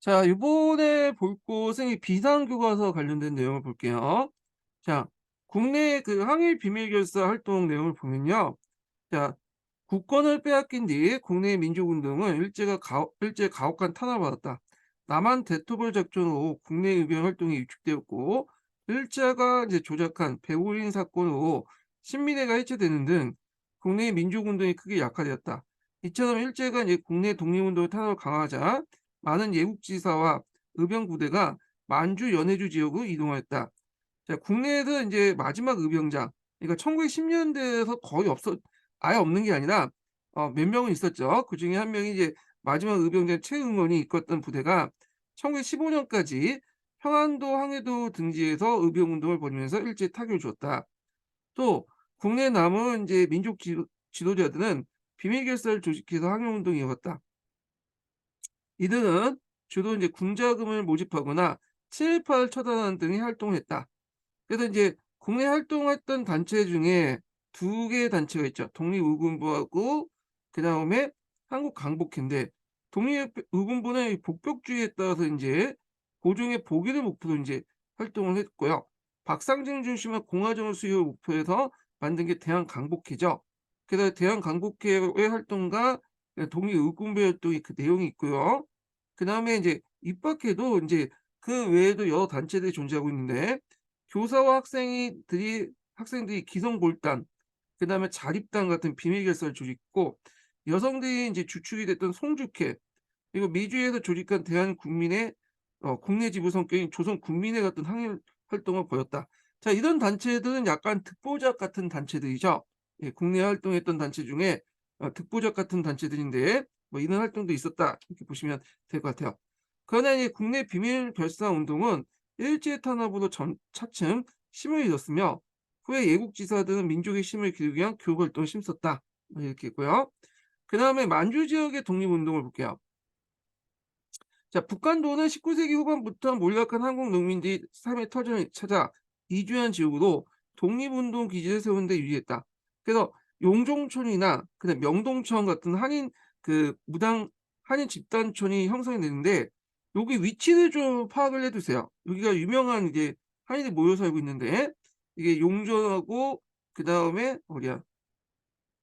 자, 이번에 볼 곳은 이 비상교과서 관련된 내용을 볼게요. 자, 국내 그 항일 비밀결사 활동 내용을 보면요. 자, 국권을 빼앗긴 뒤 국내 민족운동은 일제 가혹한 탄압을 받았다. 남한 대토벌 작전으로 국내 의병 활동이 위축되었고, 일제가 이제 조작한 배후인 사건으로 신민회가 해체되는 등 국내 민족운동이 크게 약화되었다. 이처럼 일제가 이제 국내 독립운동의 탄압을 강화하자 많은 예국지사와 의병 부대가 만주 연해주 지역으로 이동하였다. 자, 국내에서 인제 마지막 의병장, 그러니까 1910년대에서 거의 없었 아예 없는 게 아니라 몇 명은 있었죠. 그중에 한 명이 이제 마지막 의병장 최응원이 이끌었던 부대가 1915년까지 평안도, 항해도 등지에서 의병 운동을 벌이면서 일제에 타격을 주었다. 또 국내 남은 인제 민족 지도자들은 비밀 결사를 조직해서 항일 운동을 이어갔다. 이들은 주로 인제 군자금을 모집하거나 친일파를 처단하는 등의 활동을 했다. 그래서 인제 국내 활동했던 단체 중에 두 개의 단체가 있죠. 독립의군부하고 그다음에 한국강복회인데, 독립의군부는 이 복벽주의에 따라서 인제 고종의 복위를 목표로 인제 활동을 했고요. 박상진 중심의 공화정을 수립을 목표로 해서 만든 게 대한강복회죠. 그래서 대한강복회의 활동과 독립의군부 활동의 그 내용이 있고요. 그다음에 인제 입학회도 인제 그 외에도 여러 단체들이 존재하고 있는데, 교사와 학생들이 기성골단, 그다음에 자립단 같은 비밀 결사를 조직했고, 여성들이 인제 주축이 됐던 송죽회, 그리고 미주에서 조직한 대한국민의 국내 지부 성격인 조선국민회 같은 항일 활동을 벌였다. 자, 이런 단체들은 약간 특보적 같은 단체들이죠. 예, 국내에 활동했던 단체 중에 특보적 같은 단체들인데, 뭐 이런 활동도 있었다, 이렇게 보시면 될 것 같아요. 그러나 이 국내 비밀 결사 운동은 일제 탄압으로 차츰 힘을 잃었으며, 후에 예국지사들은 민족의 힘을 기르기 위한 교육 활동을 힘썼다, 뭐 이렇게 있고요. 그다음에 만주 지역의 독립운동을 볼게요. 자, 북한도는 19세기 후반부터 몰락한 한국 농민들이 삶의 터전을 찾아 이주한 지역으로 독립운동 기지를 세우는 데 유리했다. 그래서 용종촌이나 그다음 명동촌 같은 무당 한인 집단촌이 형성이 되는데, 여기 위치를 좀 파악을 해 두세요. 여기가 유명한 이제 한인이 모여 살고 있는데, 이게 용전하고 그다음에 어디야?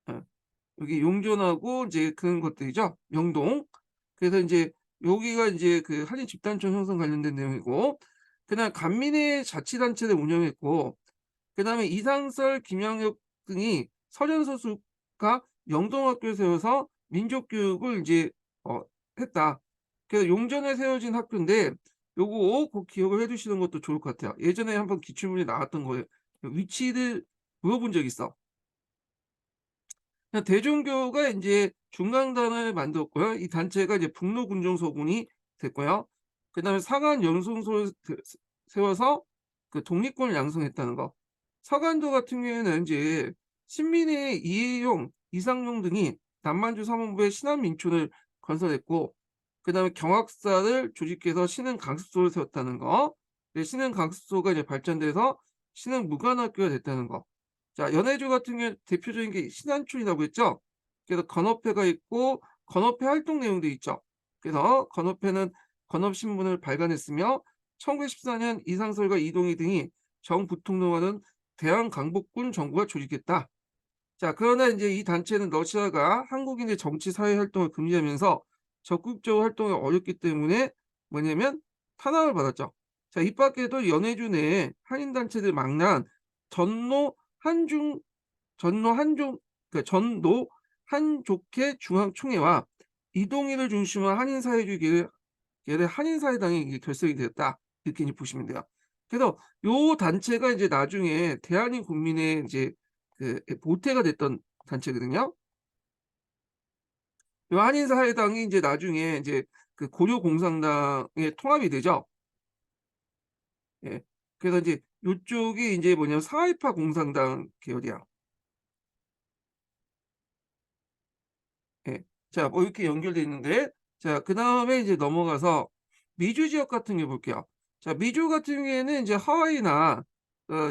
어. 여기 용전하고 이제 그런 것들이죠. 명동. 그래서 인제 여기가 인제 그 한인 집단촌 형성 관련된 내용이고, 그다음에 간민회 자치단체를 운영했고, 그다음에 이상설, 김양혁 등이 서련서술과 명동학교를 세워서 민족교육을 인제 어 했다. 그래서 용전에 세워진 학교인데, 요거 꼭 기억을 해 두시는 것도 좋을 것 같아요. 예전에 한번 기출문제 나왔던 거예요. 위치를 물어본 적이 있어. 대종교가 인제 중강단을 만들었고요. 이 단체가 이제 북로군정서군이 됐고요. 그다음에 사관 연수소를 세워서 그 독립군을 양성했다는 거. 서간도 같은 경우에는 인제 신민의 이해용, 이상용 등이 남만주 사범부에 신안민촌을 건설했고, 그다음에 경학사를 조직해서 신흥강습소를 세웠다는 거. 신흥강습소가 이제 발전돼서 신흥무관학교가 됐다는 거. 자, 연해주 같은 경우에 대표적인 게 신안촌이라고 했죠. 그래서 건업회가 있고 건업회 활동 내용도 있죠. 그래서 건업회는 건업신문을 발간했으며, 1914년 이상설과 이동희 등이 정부통령하는 대한강복군 정부가 조직했다. 자, 그러나 인제 이 단체는 러시아가 한국인의 정치 사회 활동을 금지하면서 적극적으로 활동이 어렵기 때문에 뭐냐면 탄압을 받았죠. 자, 이 밖에도 연해주 내에 한인 단체들 망란, 전노 한중 전노 한종 그러니까 전노 한족회 중앙총회와 이동희를 중심으로 한인 사회주의 계열의 한인사회당이 이게 결성이 되었다, 이렇게 이제 보시면 돼요. 그래서 요 단체가 이제 나중에 대한민 국민의 이제 모태가 됐던 단체거든요. 요 한인사회당이 이제 나중에 이제 그 고려공산당에 통합이 되죠. 예. 그래서 이제 요쪽이 인제 뭐냐면 사회파 공산당 계열이야. 예. 자, 뭐 이렇게 연결돼 있는데, 자, 그다음에 이제 넘어가서 미주 지역 같은 게 볼게요. 자, 미주 같은 경우에는 이제 하와이나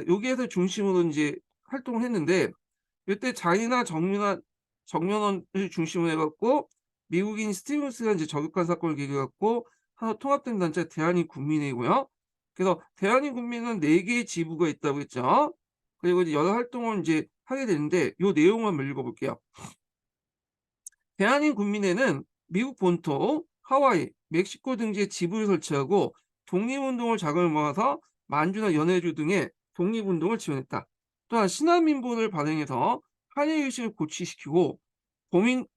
여기에서 중심으로 인제 활동을 했는데, 요때 자이나 정면원을 중심으로 해 갖고 미국인 스티븐스가 이제 저격한 사건을 계기해 갖고 하나 통합된 단체가 대한인국민회이고요. 그래서 대한인국민은 4 개의 지부가 있다고 했죠. 그리고 이제 여러 활동을 인제 하게 되는데 요 내용을 한번 읽어 볼게요. 대한인국민회는 미국 본토, 하와이, 멕시코 등지에 지부를 설치하고 독립운동을 자금을 모아서 만주나 연해주 등의 독립운동을 지원했다. 또한 신한민보를 발행해서 한일유신을 고취시키고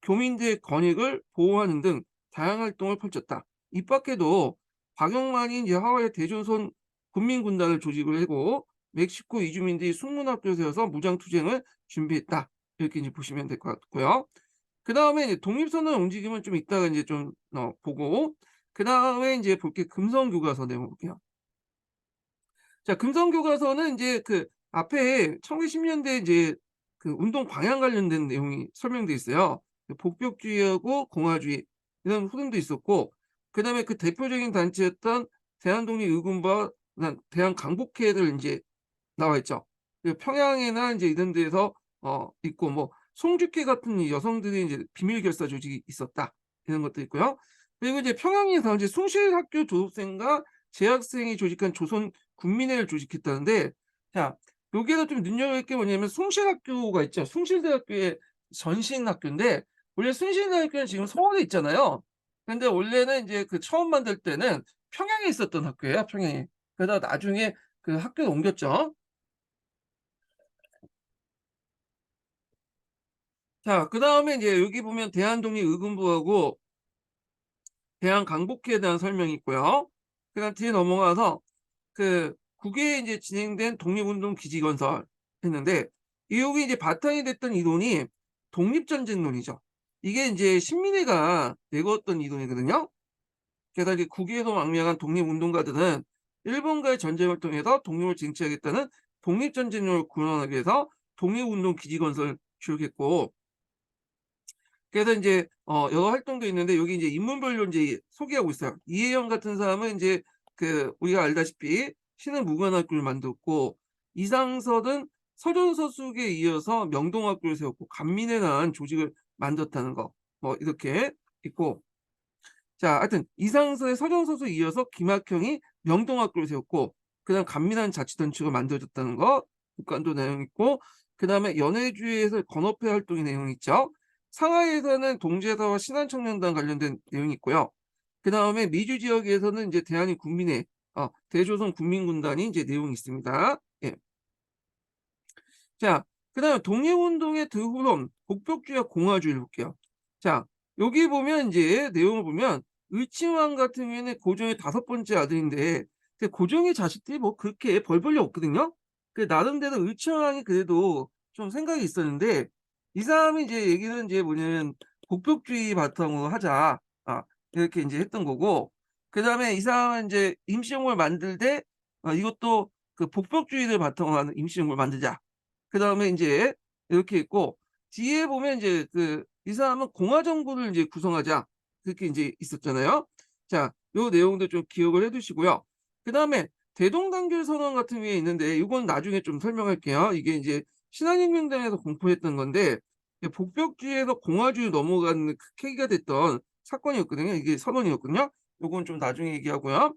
교민들의 권익을 보호하는 등 다양한 활동을 펼쳤다. 이 밖에도 박영만이 이제 하와이 대조선 군민군단을 조직을 하고 멕시코 이주민들이 숙문학교를 세워서 무장투쟁을 준비했다. 이렇게 이제 보시면 될 것 같고요. 그다음에 이제 독립선언 움직임은 좀 이따가 인제 좀 보고 그다음에 인제 볼 게 금성교과서 내용 볼게요. 자 금성교과서는 인제 그 앞에 1910 년대 이제 그 운동 방향 관련된 내용이 설명돼 있어요. 그 복벽주의하고 공화주의 이런 흐름도 있었고 그다음에 그 대표적인 단체였던 대한독립의군부와 그다음 대한강복회를 인제 나와 있죠. 그 평양이나 인제 이런 데에서 있고 뭐 송주회 같은 이 여성들이 인제 비밀 결사 조직이 있었다. 이런 것도 있고요. 그리고 이제 평양에서 이제 숭실학교 졸업생과 재학생이 조직한 조선 군민회를 조직했다는데 자 여기에서 좀 눈여겨볼 게 뭐냐면 숭실학교가 있죠. 숭실대학교의 전신 학교인데 원래 숭실대학교는 지금 서울에 있잖아요. 근데 원래는 인제 그 처음 만들 때는 평양에 있었던 학교예요, 평양에. 그러다가 나중에 그 학교를 옮겼죠. 자 그다음에 인제 여기 보면 대한독립의군부하고 대한강복회에 대한 설명이 있고요. 그다음 뒤에 넘어가서 그 국외에 인제 진행된 독립운동 기지 건설 했는데 여기 이제 바탕이 됐던 이론이 독립전쟁론이죠. 이게 인제 신민회가 내걸었던 이론이거든요. 게다가 이제 국외에서 망명한 독립운동가들은 일본과의 전쟁을 통해서 독립을 쟁취하겠다는 독립전쟁론을 구현하기 위해서 독립운동 기지 건설을 주력했고 그래서 인제 여러 활동도 있는데 여기 인제 인물별로 인제 소개하고 있어요. 이혜영 같은 사람은 인제 그 우리가 알다시피 신흥무관학교를 만들었고 이상섭은 서존서숙에 이어서 명동학교를 세웠고 간민회라는 조직을 만들었다는 거 뭐 이렇게 있고 자 하여튼 이상서의 서존서숙에 이어서 김학형이 명동학교를 세웠고 그다음 간민한 자치단체가 만들어졌다는 거 국간도 내용 있고 그다음에 연해주에서 건업회 활동의 내용이 있죠. 상하이에서는 동제사와 신한청년단 관련된 내용이 있고요. 그다음에 미주 지역에서는 인제 대한인 국민회 대조선 국민군단이 인제 내용이 있습니다. 예. 자 그다음에 독립운동의 드후론 복벽주의와 공화주의를 볼게요. 자 여기 보면 인제 내용을 보면 의친왕 같은 경우에는 고종의 5번째 아들인데 근데 고종의 자식들이 뭐 그렇게 벌 볼 일 없거든요. 그 나름대로 의친왕이 그래도 좀 생각이 있었는데 이 사람이 이제 얘기는 인제 뭐냐면 "복벽주의 바탕으로 하자." 이렇게 인제 했던 거고 그다음에 이 사람은 인제 임시정부를 만들 때 이것도 그 "복벽주의를 바탕으로 하는 임시정부를 만들자." 그다음에 인제 이렇게 있고 뒤에 보면 인제 그 이 사람은 "공화정부를 인제 구성하자." 그렇게 인제 있었잖아요. 자 요 내용도 좀 기억을 해 두시고요. 그다음에 대동단결 선언 같은 게 있는데 요건 나중에 좀 설명할게요. 이게 인제 신한혁명단에서 공포했던 건데 이게 복벽주의에서 공화주의로 넘어가는 그 계기가 됐던 사건이었거든요. 이게 선언이었거든요. 요건 좀 나중에 얘기하고요.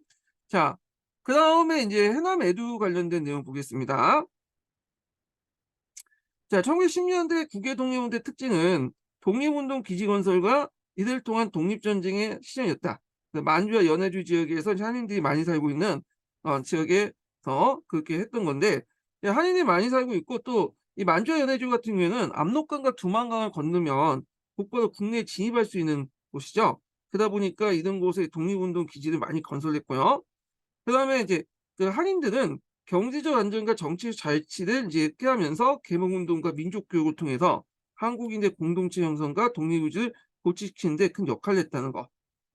자 그다음에 인제 해남 애도 관련된 내용 보겠습니다. 자 1910 년대 국외 독립운동의 특징은 독립운동 기지 건설과 이들 통한 독립전쟁의 시작이었다. 그 만주와 연해주 지역에서 한인들이 많이 살고 있는 지역에서 그렇게 했던 건데 한인이 많이 살고 있고 또 이 만주와 연해주 같은 경우에는 압록강과 두만강을 건너면 곧바로 국내에 진입할 수 있는 곳이죠. 그러다 보니까 이런 곳에 독립운동 기지를 많이 건설했고요. 그다음에 이제 그 한인들은 경제적 안정과 정치적 자치를 이제 꾀하면서 계몽운동과 민족교육을 통해서 한국인의 공동체 형성과 독립의지를 고취시키는 데 큰 역할을 했다는 거.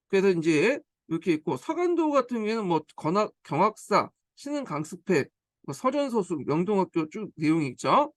그래서 인제 이렇게 있고 서간도 같은 경우에는 뭐 경학사, 신흥강습회, 뭐 서전서수, 명동학교 쭉 내용이 있죠.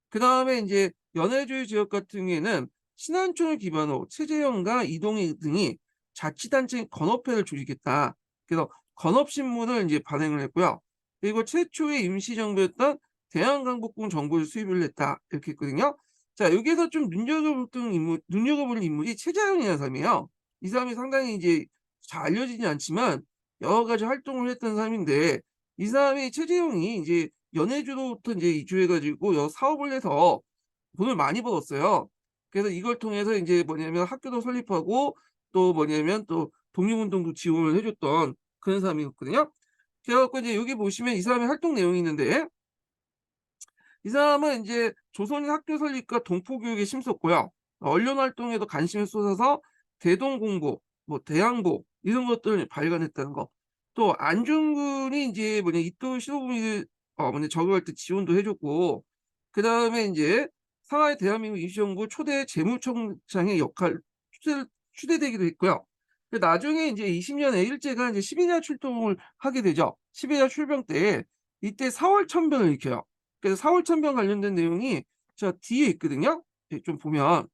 그다음에 인제 연해주 지역 같은 경우에는 신안촌을 기반으로 최재형과 이동희 등이 자치단체 건업회를 조직했다. 그래서 건업신문을 인제 발행을 했고요. 그리고 최초의 임시정부였던 대한강복군 정부를 수립을 했다. 이렇게 했거든요. 자 여기에서 좀 눈여겨볼 인물이 최재형이라는 사람이에요. 이 사람이 상당히 이제 잘 알려지지 않지만 여러 가지 활동을 했던 사람인데, 이 사람이 최재형이 이제 연해주로부터 이제 이주해 가지고 사업을 해서 돈을 많이 벌었어요. 그래서 이걸 통해서 인제 뭐냐면 학교도 설립하고, 또 뭐냐면 또 독립운동도 지원을 해 줬던 그런 사람이었거든요. 그래 갖고 이제 여기 보시면 이 사람의 활동 내용이 있는데, 이 사람은 인제 조선인 학교 설립과 동포 교육에 힘썼고요. 언론 활동에도 관심을 쏟아서 대동공보, 뭐 대항보 이런 것들을 발간했다는 거. 또 안중근이 인제 이토 시도부미를 저거할 때 지원도 해 줬고, 그다음에 인제 상하이 대한민국 임시정부 초대 재무총장의 역할 추대되기도 했고요. 나중에 인제 20 년에 일제가 인제 12냐 출동을 하게 되죠. 12냐 출병 때 이때 사월 천변을 일으켜요. 그래서 사월천변 관련된 내용이 저 뒤에 있거든요. 예, 좀 보면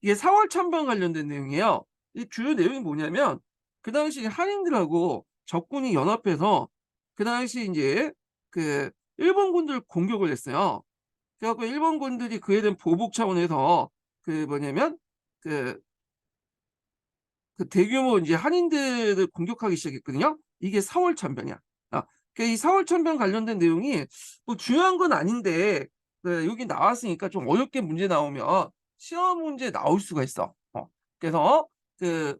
이게 사월천변 관련된 내용이에요. 이 주요 내용이 뭐냐면, 그 당시 한인들하고 적군이 연합해서 그 당시 인제 그 일본군들 공격을 했어요. 그래 갖고 일본군들이 그에 대한 보복 차원에서 뭐냐면 그 대규모 인제 한인들을 공격하기 시작했거든요. 이게 사월천변이야. 이 사월천변 관련된 내용이 뭐 중요한 건 아닌데, 여기 나왔으니까 좀 어렵게 문제 나오면 시험 문제에 나올 수가 있어. 그래서 그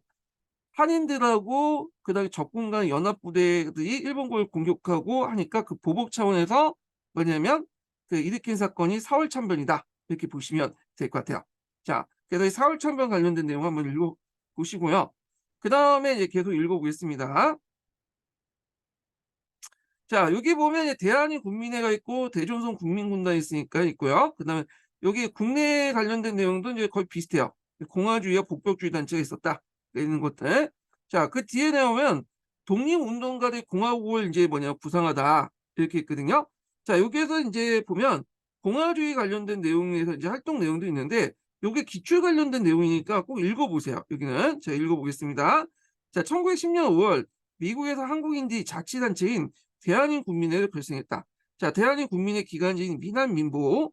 한인들하고 그다음에 적군 간 연합부대들이 일본군을 공격하고 하니까 그 보복 차원에서 뭐냐면 일으킨 사건이 사월천변이다, 이렇게 보시면 될 것 같아요. 자, 그래서 이 사월천변 관련된 내용 한번 읽어 보시고요. 그다음에 이제 계속 읽어 보겠습니다. 자, 여기 보면 이제 대한인 국민회가 있고 대종선 국민군단이 있고요. 그다음에 여기 국내에 관련된 내용도 이제 거의 비슷해요. 공화주의와 복벽주의 단체가 있었다, 이런 것들. 자, 그 뒤에 나오면 독립운동가들이 공화국을 이제 구상하다, 이렇게 있거든요. 자, 여기에서 이제 보면 공화주의 관련된 내용에서 이제 활동 내용도 있는데, 요게 기출 관련된 내용이니까 꼭 읽어 보세요. 여기는 제가 읽어 보겠습니다. 자, 1910년 5월 미국에서 한국인들이 자치단체인 대한인 국민회를 결성했다. 자, 대한인 국민회 기관지인 미남민보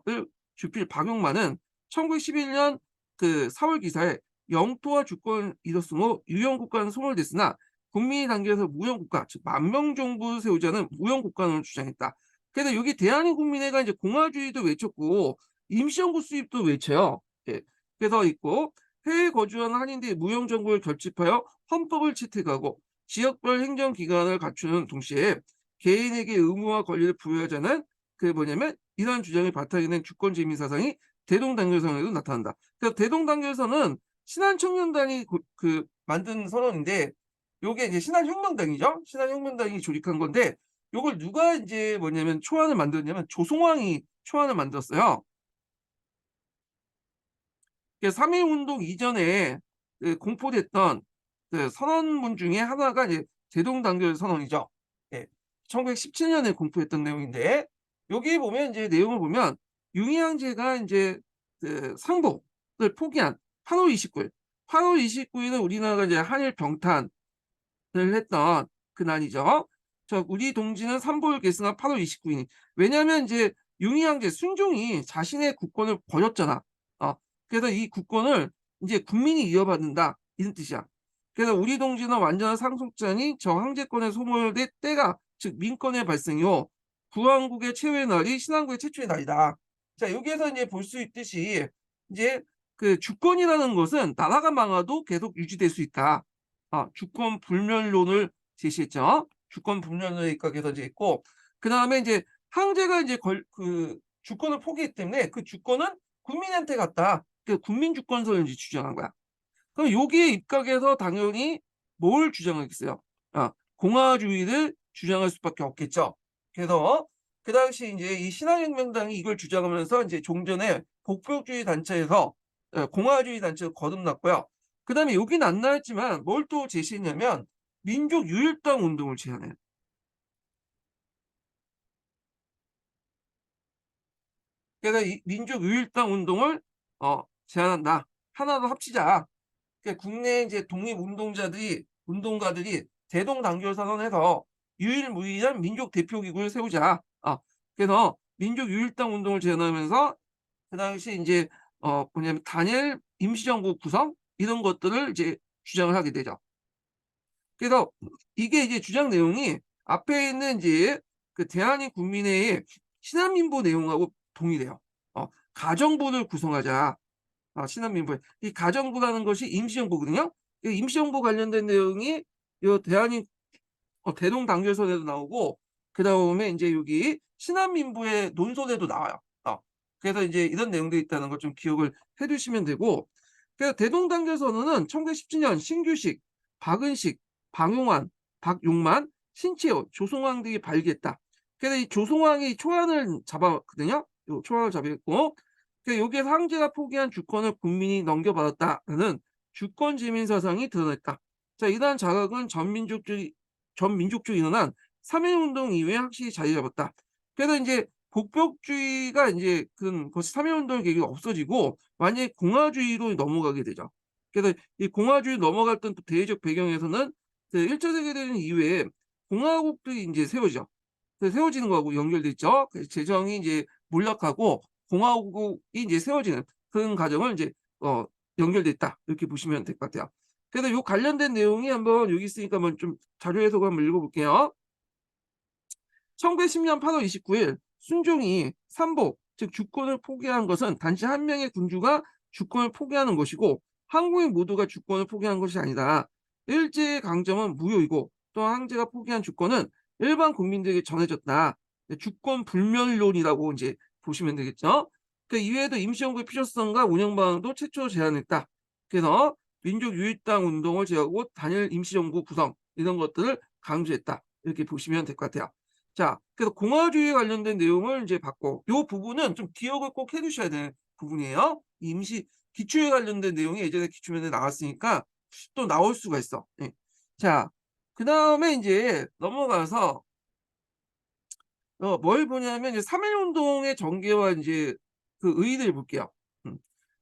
을 주필 박용만은 1911년 4월 기사에 영토와 주권을 잃었으므로 유형국가는 소멸됐으나 국민이 단계에서 무형국가, 즉 만명정부를 세우자는 무형국가론을 주장했다. 그래서 여기 대한인 국민회가 이제 공화주의도 외쳤고 임시정부 수립도 외쳐요. 예. 그래서 있고, 해외에 거주하는 한인들이 무형정부를 결집하여 헌법을 채택하고 지역별 행정기관을 갖추는 동시에 개인에게 의무와 권리를 부여하자는 이러한 주장을 바탕이 된 주권재민 사상이 대동단결선에도 나타난다. 그래서 대동단결선은 신한청년단이 만든 선언인데, 요게 이제 신한혁명당이죠. 신한혁명당이 조직한 건데, 요걸 누가 이제 초안을 만들었냐면 조송왕이 초안을 만들었어요. 3.1 운동 이전에 공포됐던 선언문 중에 하나가 이제 대동단결 선언이죠. 예. 1917년에 공포했던 내용인데, 여기 보면 이제 내용을 보면 융의항제가 이제 상복을 포기한 8월 29일. 8월 29일은 우리나라가 이제 한일 병탄을 했던 그날이죠. 우리 동지는 삼보를 계승한 8월 29일. 왜냐하면 이제 융의항제 순종이 자신의 국권을 버렸잖아. 그래서 이 국권을 이제 국민이 이어받는다, 이런 뜻이야. 그래서 우리 동지는 완전한 상속자니 저 황제권의 소멸될 때가, 즉 민권의 발생이요 구한국의 최후의 날이 신한국의 최초의 날이다. 자, 여기에서 이제 볼 수 있듯이 이제 주권이라는 것은 나라가 망해도 계속 유지될 수 있다. 주권 불멸론을 제시했죠. 주권 불멸론에 입각해서 이제 있고, 그 다음에 이제 황제가 이제 주권을 포기했기 때문에 그 주권은 국민한테 갔다. 국민 주권선을 이제 주장한 거야. 그럼 여기에 입각해서 당연히 뭘 주장하겠어요? 공화주의를 주장할 수밖에 없겠죠. 그래서 그 당시 이제 이 신한혁명당이 이걸 주장하면서 이제 종전에 복벽주의 단체에서 공화주의 단체로 거듭났고요. 그다음에 여기는 안 나왔지만 뭘 또 제시했냐면 민족유일당 운동을 제안해요. 그래서 이 민족유일당 운동을 제안한다. 하나로 합치자. 국내 이제 운동가들이 대동단결선언해서 유일무이한 민족 대표기구를 세우자. 그래서 민족유일당 운동을 제안하면서 그 당시 이제 단일 임시정부 구성 이런 것들을 이제 주장을 하게 되죠. 그래서 이게 이제 주장 내용이 앞에 있는 이제 그 대한민국민회의 신한민보 내용하고 동일해요. 가정부를 구성하자. 신한민보에 이 가정부라는 것이 임시정부거든요. 이 임시정부 관련된 내용이 요 대동단결선에도 나오고 그다음에 인제 여기 신한민보의 논설에도 나와요. 그래서 이제 이런 내용들이 있다는 걸 좀 기억을 해 두시면 되고, 그래서 대동단결선언은 1917년 신규식, 박은식, 방용환, 박용만, 신채호, 조송왕 등이 발기했다. 그래서 이 조송왕이 초안을 잡았거든요. 요 초안을 잡았고, 여기에서 황제가 포기한 주권을 국민이 넘겨받았다는 주권 지민 사상이 드러냈다. 자, 이러한 자각은 전민족주의 일어난 3.1운동 이후에 확실히 자리 잡았다. 그래서 인제 복벽주의가 인제 그런 것이 3.1운동의 계기가 없어지고 완전히 공화주의로 넘어가게 되죠. 그래서 이 공화주의로 넘어갔던 또 대외적 배경에서는 그 1차 세계대전 이후에 공화국들이 인제 세워지죠. 그 세워지는 거하고 연결돼 있죠. 그 재정이 인제 몰락하고 공화국이 인제 세워지는 그런 과정을 인제 어 연결돼 있다. 이렇게 보시면 될 것 같아요. 그래서 요 관련된 내용이 한번 여기 있으니까 한번 좀 자료 해석을 한번 읽어 볼게요. 1910년 8월 29일 순종이 삼복 즉 주권을 포기한 것은 단지 한 명의 군주가 주권을 포기하는 것이고 한국인 모두가 주권을 포기한 것이 아니다. 일제의 강점은 무효이고 또 황제가 포기한 주권은 일반 국민들에게 전해졌다. 주권 불멸론이라고 이제 보시면 되겠죠. 그 이외에도 임시정부의 필요성과 운영 방안도 최초로 제안했다. 그래서 민족유일당 운동을 제하고 단일 임시정부 구성 이런 것들을 강조했다. 이렇게 보시면 될 것 같아요. 자, 그래서 공화주의에 관련된 내용을 이제 봤고 요 부분은 좀 기억을 꼭 해 두셔야 되는 부분이에요. 임시 기초에 관련된 내용이 예전에 기출문제에 나왔으니까 또 나올 수가 있어. 예. 자, 그다음에 인제 넘어가서 뭘 보냐면 이제 3.1 운동의 전개와 인제 그 의의를 볼게요. 음.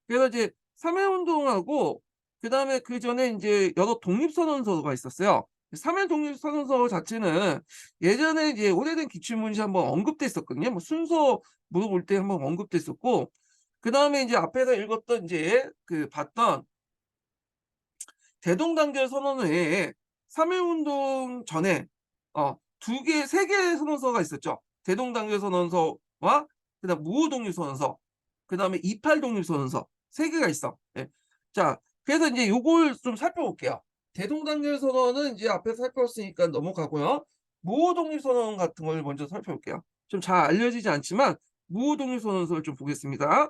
그래서 이제 3.1 운동하고 그다음에 그전에 인제 여러 독립선언서가 있었어요. 3.1 독립선언서 자체는 예전에 이제 오래된 기출문제에 한번 언급됐었거든요. 뭐 순서 물어볼 때 한번 언급됐었고 그다음에 인제 앞에서 읽었던 인제 그 봤던 대동단결 선언 외에 3.1 운동 전에 3개의 선언서가 있었죠. 대동단결 선언서와 그다음 무호독립선언서, 그다음에 28 독립선언서 3 개가 있어. 예. 자, 그래서 인제 요걸 좀 살펴볼게요. 대동단결 선언은 이제 앞에서 살펴봤으니까 넘어가고요. 무호독립선언 같은 걸 먼저 살펴볼게요. 좀 잘 알려지지 않지만 무호독립선언서를 좀 보겠습니다.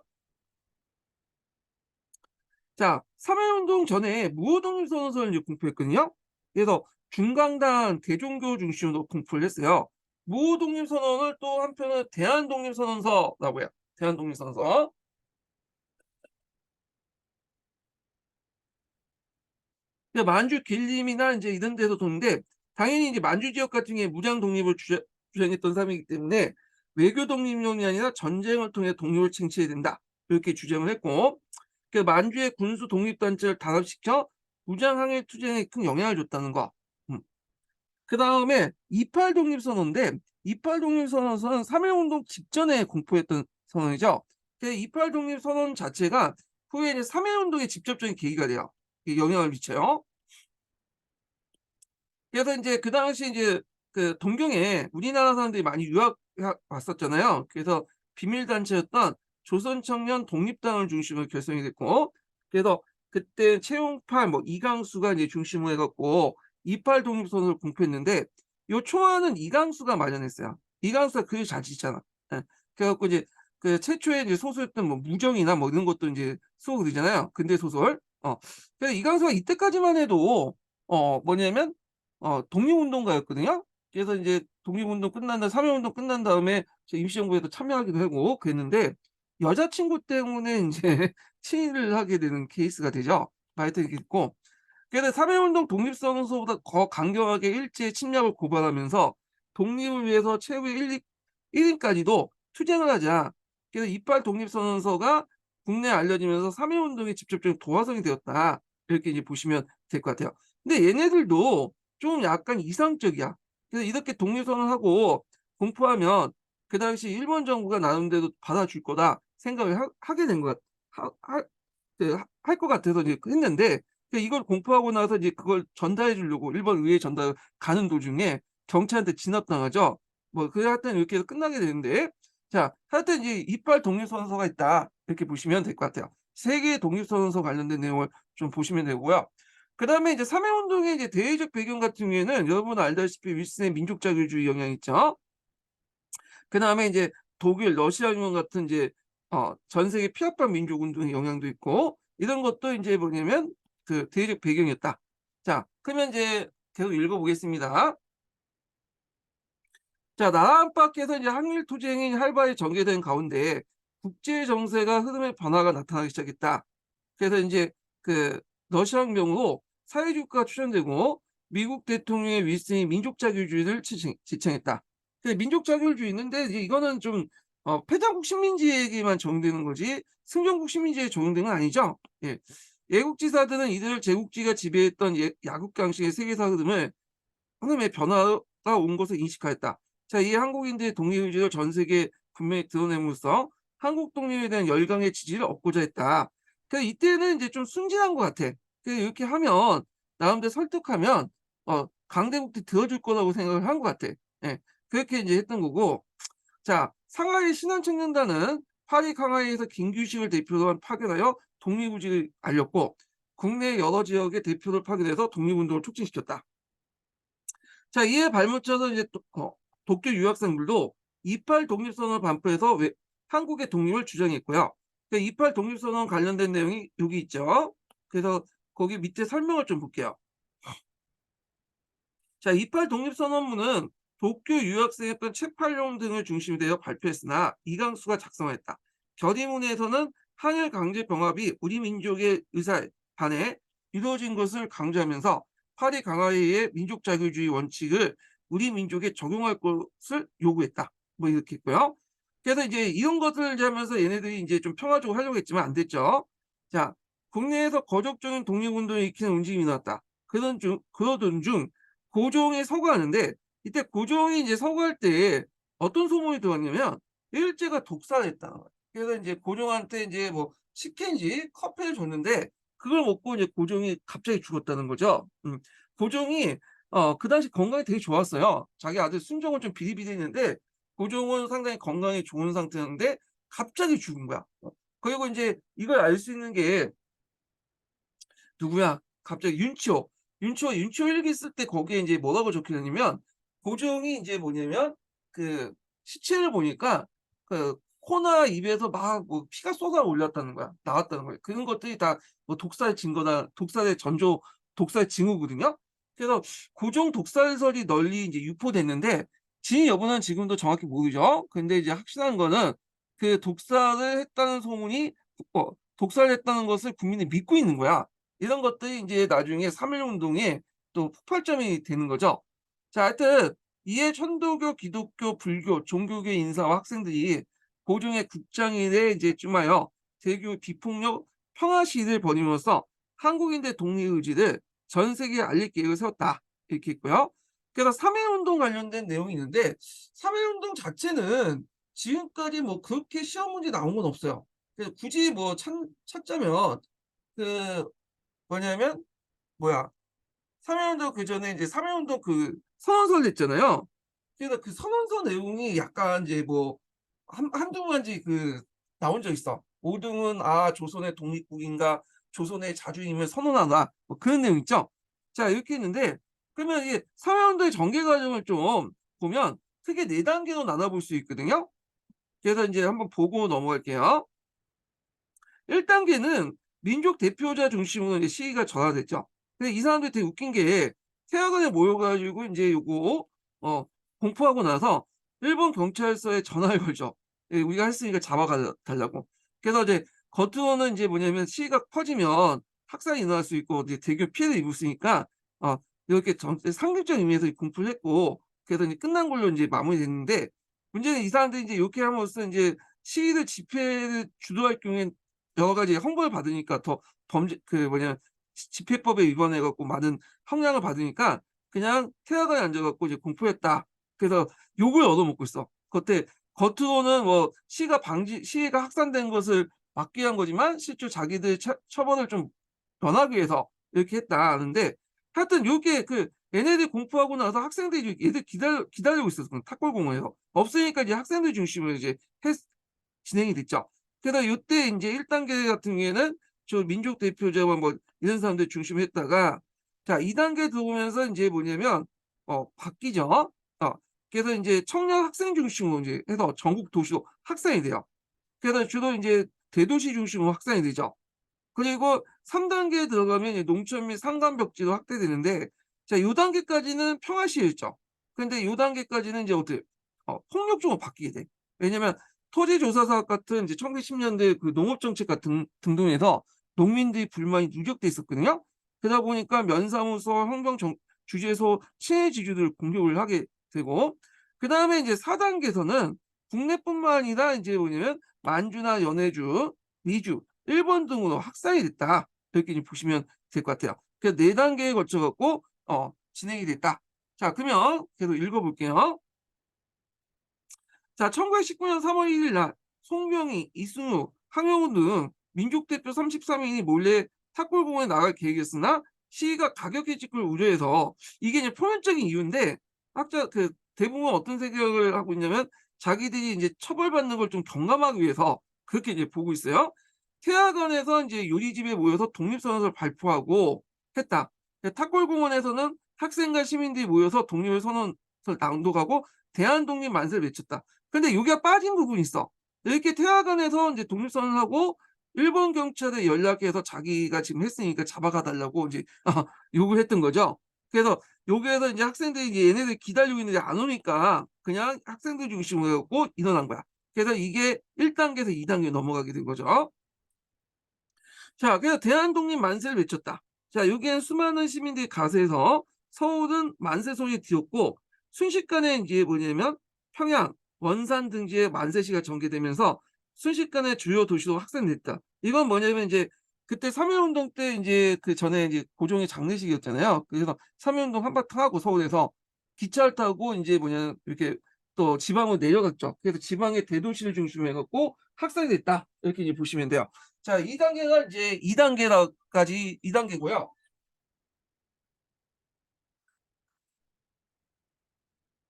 자, 3.1 운동 전에 무호독립선언서를 이제 공포했거든요. 그래서 중강단 대종교 중심으로 공포를 했어요. 무호독립선언을 또 한편은 대한독립선언서라고 해요. 대한독립선언서. 근데 만주 길림이나 인제 이런 데서 도는데 당연히 이제 만주 지역 같은 경우에 무장 독립을 주장했던 사람이기 때문에 "외교 독립론이 아니라 전쟁을 통해 독립을 쟁취해야 된다." 이렇게 주장을 했고, 그 만주의 군수 독립단체를 단합시켜 무장 항일 투쟁에 큰 영향을 줬다는 거. 음. 그다음에 28 독립선언인데 28 독립선언서는 3.1 운동 직전에 공포했던 선언이죠. 그 28 독립선언 자체가 후에 이제 3.1 운동의 직접적인 계기가 돼요. 이게 영향을 미쳐요. 그래서 인제 그 당시에 인제 그 동경에 우리나라 사람들이 많이 유학 왔었잖아요. 그래서 비밀 단체였던 조선청년 독립당을 중심으로 결성이 됐고, 그래서 그때 최용팔 뭐 이강수가 이제 중심으로 해 갖고 28 독립선언을 공표했는데 요 초안은 이강수가 마련했어요. 이강수가 글 잘 쓰잖아. 예. 그래 갖고 이제 그 최초의 이제 소설했던 뭐 무정이나 뭐 이런 것도 인제 쓰고 그러잖아요, 근대 소설. 그래서 이강수가 이때까지만 해도 뭐냐면 독립운동가였거든요. 그래서 인제 독립운동 끝난 다음 3.1 운동 끝난 다음에 저 임시정부에도 참여하기도 하고 그랬는데 여자친구 때문에 인제 친일을 하게 되는 케이스가 되죠. 하여튼 있고, 그래서 3.1 운동 독립선언서보다 더 강경하게 일제의 침략을 고발하면서 독립을 위해서 최후의 1 인까지도 투쟁을 하자. 그래서 이빨 독립선언서가 국내에 알려지면서 3.1 운동의 직접적인 도화선이 되었다. 이렇게 이제 보시면 될 것 같아요. 근데 얘네들도 좀 약간 이상적이야. 그래서 이렇게 독립선언하고 공포하면 그 당시 일본 정부가 나름대로 받아줄 거다 생각을 하게 된 것 같 하 할 그 할 것 같아서 이제 했는데 그러니까 이걸 공포하고 나서 이제 그걸 전달해 주려고 일본 의회에 전달 가는 도중에 경찰한테 진압당하죠. 뭐 하여튼 이렇게 해서 끝나게 되는데, 자 하여튼 이제 "이빨 독립선언서가 있다." 이렇게 보시면 될 것 같아요. 세 개의 독립선언서 관련된 내용을 좀 보시면 되고요. 그다음에 이제 3.1 운동의 이제 대외적 배경 같은 경우에는 여러분 알다시피 윌슨의 민족 자결주의 영향이 있죠. 그다음에 이제 독일, 러시아군 같은 이제 전 세계 피압반 민족 운동의 영향도 있고, 이런 것도 인제 뭐냐면 그 대외적 배경이었다. 자 그러면 이제 계속 읽어 보겠습니다. 자 나라 안팎에서 이제 항일 투쟁이 활발히 전개된 가운데 국제 정세가 흐름의 변화가 나타나기 시작했다. 그래서 인제 그 러시아 혁명으로 사회주의가 추천되고 미국 대통령의 윌슨이 민족 자결주의를 지칭했다. 그 민족 자결주의 있는데 이제 이거는 좀 패장국 식민지에게만 적용되는 거지 승전국 식민지에 적용된 건 아니죠. 예. 애국지사들은 이들 제국주의가 지배했던 야국 양식의 세계사 흐름의 변화가 온 것을 인식하였다. 자, 이 한국인들의 독립 의지를 전 세계에 분명히 드러냄으로써 한국 독립에 대한 열강의 지지를 얻고자 했다. 그래서 이때는 이제 좀 순진한 것 같아. 이렇게 하면 나름대로 설득하면 강대국들이 들어줄 거라고 생각을 한 것 같아. 예. 그렇게 이제 했던 거고. 자, 상하이 신한청년단은 파리 강화에서 김규식을 대표로 파견하여 독립의지를 알렸고, 국내 여러 지역의 대표를 파견해서 독립운동을 촉진시켰다. 자, 이에 발붙여서 이제 또 도쿄 유학생들도 28 독립선언을 반포해서 한국의 독립을 주장했고요. 28 독립선언 관련된 내용이 여기 있죠. 그래서 거기 밑에 설명을 좀 볼게요. 자, 28 독립선언문은 도쿄 유학생이었던 채팔룡 등을 중심으로 되어 발표했으나 이강수가 작성했다. 결의문에서는 한일 강제 병합이 우리 민족의 의사에 반해 이루어진 것을 강조하면서 파리 강화회의 민족 자유주의 원칙을 우리 민족에 적용할 것을 요구했다. 뭐 이렇게 했고요. 그래서 이제 이런 것을 이제 하면서 얘네들이 이제 좀 평화적으로 하려고 했지만 안 됐죠. 자, 국내에서 거적적인 독립운동을 일으키는 움직임이 나왔다. 그러던 중 고종이 서거하는데, 이때 고종이 이제 서거할 때 어떤 소문이 들었냐면 일제가 독살을 했다는 거예요. 그래서 이제 고종한테 이제 뭐 치킨인지 커피를 줬는데 그걸 먹고 이제 고종이 갑자기 죽었다는 거죠. 고종이 그 당시 건강이 되게 좋았어요. 자기 아들 순종은 좀 비리비리했는데 고종은 상당히 건강이 좋은 상태였는데 갑자기 죽은 거야. 그리고 인제 이걸 알 수 있는 게 누구야? 갑자기 윤치호 일기 쓸 때 거기에 인제 뭐라고 적혀 있냐면 고종이 인제 뭐냐면 그 시체를 보니까 그 코나 입에서 막 뭐 피가 쏟아올랐다는 거야. 나왔다는 거예요. 그런 것들이 다 뭐 독살 증거다, 독살의 전조 독살 징후거든요. 그래서 고종 독살설이 널리 인제 유포됐는데 진위 여부는 지금도 정확히 모르죠. 근데 이제 확실한 거는 그 독살을 했다는 소문이 독살을 했다는 것을 국민이 믿고 있는 거야. 이런 것들이 인제 나중에 3.1 운동의 또 폭발점이 되는 거죠. 자 하여튼 이에 천도교, 기독교, 불교, 종교계 인사와 학생들이 고종의 국장일에 이제 쯤하여 대규모 비폭력 평화 시위를 벌임으로써 한국인들의 독립 의지를 전 세계에 알릴 계획을 세웠다. 이렇게 있고요. 그래서 3.1 운동 관련된 내용이 있는데 3.1 운동 자체는 지금까지 뭐 그렇게 시험 문제 나온 건 없어요. 그래서 굳이 뭐 찾자면 그 뭐냐면 뭐야 3.1 운동 그전에 이제 3.1 운동 그 선언서 냈잖아요. 그래서 그 선언서 내용이 약간 이제 뭐 한두 가지 나온 적 있어. "모등은 조선의 독립국인과 조선의 자주임을 선언한다." 뭐 그런 내용 있죠. 자 이렇게 있는데 그러면 이게 3.1 운동의 전개 과정을 좀 보면 크게 4 단계로 나눠 볼 수 있거든요. 그래서 인제 한번 보고 넘어갈게요. 1 단계는 민족 대표자 중심으로 이제 시위가 전환됐죠. 근데 이 사람들이 되게 웃긴 게 태화관에 모여 가지고 인제 요거 공포하고 나서 일본 경찰서에 전화를 걸죠. 예 우리가 했으니까 잡아가 달라고. 그래서 이제 겉으로는 인제 뭐냐면 시위가 커지면 학살이 일어날 수 있고 이제 대규모 피해를 입을 수 있으니까 이렇게 상징적인 의미에서 공포를 했고 그래서 인제 끝난 걸로 인제 마무리됐는데 문제는 이 사람들이 인제 요렇게 함으로써 인제 시위를 집회를 주도할 경우엔 여러 가지 형벌을 받으니까 더 범죄 집회법에 위반해 갖고 많은 형량을 받으니까 그냥 태화관에 앉아 갖고 이제 공포했다. 그래서 욕을 얻어먹고 있어. 겉으로는 뭐 시위가 확산된 것을 막기 위한 거지만 실제로 자기들 처벌을 좀 면하기 위해서 이렇게 했다 하는데 하여튼 요게 얘네들이 공포하고 나서 학생들이 얘들 기다리고 있었어 탁골공원에서. 없으니까 이제 학생들 중심으로 이제 했 진행이 됐죠. 그래서 요때 인제 1 단계 같은 경우에는 저 민족 대표자와 뭐 이런 사람들 중심으로 했다가 자 2 단계 들어오면서 인제 뭐냐면 바뀌죠. 어 그래서 인제 청년 학생 중심으로 인제 해서 전국 도시로 확산이 돼요. 그래서 주로 인제 대도시 중심으로 확산이 되죠. 그리고 3 단계에 들어가면 이제 농촌 및 산간 벽지로 확대되는데 자 요 단계까지는 평화시였죠. 근데 요 단계까지는 이제 어떻게 폭력 쪽으로 바뀌게 돼. 왜냐면 토지 조사 사업 같은 이제 1910 년대 농업 정책 같은 등등에서 농민들이 불만이 누적돼 있었거든요. 그러다 보니까 면사무소, 주재소, 친해 지주들 공격을 하게 되고 그다음에 이제 4 단계에서는 국내뿐만 아니라 인제 뭐냐면 만주나 연해주, 미주, 일본 등으로 확산이 됐다. 이렇게 이제 보시면 될 것 같아요. 그래서 4 단계에 걸쳐 갖고 진행이 됐다. 자 그러면 계속 읽어 볼게요. 자 1919년 3월 1일 날 송병희, 이승우, 황영우 등 민족 대표 33 명이 몰래 탑골공원에 나갈 계획이었으나 시위가 가격에 걸 우려해서 이게 이제 표면적인 이유인데 학자 대부분 어떤 생각을 하고 있냐면 자기들이 인제 처벌받는 걸 좀 경감하기 위해서 그렇게 이제 보고 있어요. 태화관에서 인제 요리집에 모여서 독립선언을 발표하고 했다. 탑골공원에서는 학생과 시민들이 모여서 독립을 선언을 낭독하고 대한독립 만세를 외쳤다. 근데 여기가 빠진 부분이 있어. 이렇게 태화관에서 인제 독립선언을 하고 일본 경찰에 연락해서 자기가 지금 했으니까 잡아가 달라고 인제 요구를 했던 거죠. 그래서 여기에서 인제 학생들이 이제 얘네들 기다리고 있는데 안 오니까 그냥 학생들 중심으로 해 갖고 일어난 거야. 그래서 이게 1 단계에서 2 단계로 넘어가게 된 거죠. 자 그래서 대한독립 만세를 외쳤다. 자 여기엔 수많은 시민들이 가세해서 서울은 만세 소리에 뒤었고 순식간에 인제 뭐냐면 평양, 원산 등지에 만세시가 전개되면서 순식간에 주요 도시로 확산됐다. 이건 뭐냐면 인제 그때 3.1 운동 때 인제 전에 인제 고종의 장례식이었잖아요. 그래서 3.1 운동 한바탕 하고 서울에서 기차를 타고 인제 이렇게 또 지방으로 내려갔죠. 그래서 지방의 대도시를 중심으로 해 갖고 확산이 됐다. 이렇게 이제 보시면 돼요. 자 2 단계가 이제 2 단계라 까지 2 단계고요.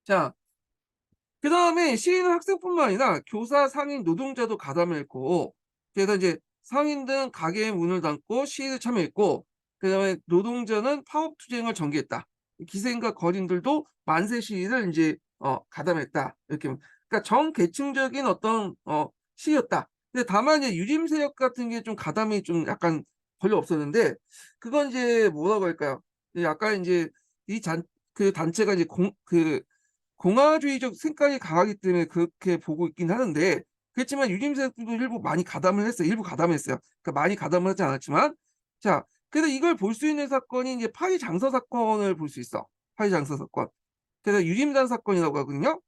자 그다음에 시위는 학생뿐만 아니라 교사, 상인, 노동자도 가담을 했고 그래서 이제 상인들은 가게의 문을 닫고 시위에 참여했고 그다음에 노동자는 파업 투쟁을 전개했다. 기생과 거린들도 만세 시위를 인제 가담했다. 이렇게 그러니까 정계층적인 어떤 시위였다. 근데 다만 이제 유림 세력 같은 게 좀 가담이 좀 약간 별로 없었는데 그건 이제 뭐라고 할까요? 약간 인제 이 단체가 이제 공화주의적 색깔이 강하기 때문에 그렇게 보고 있긴 하는데 그렇지만 유림 세력들도 일부 많이 가담을 했어요. 일부 가담했어요. 그러니까 많이 가담을 하지 않았지만 자 그래서 이걸 볼 수 있는 사건이 인제 파리 장서 사건을 볼 수 있어. 파리 장서 사건. 그래서 유림단 사건이라고 하거든요.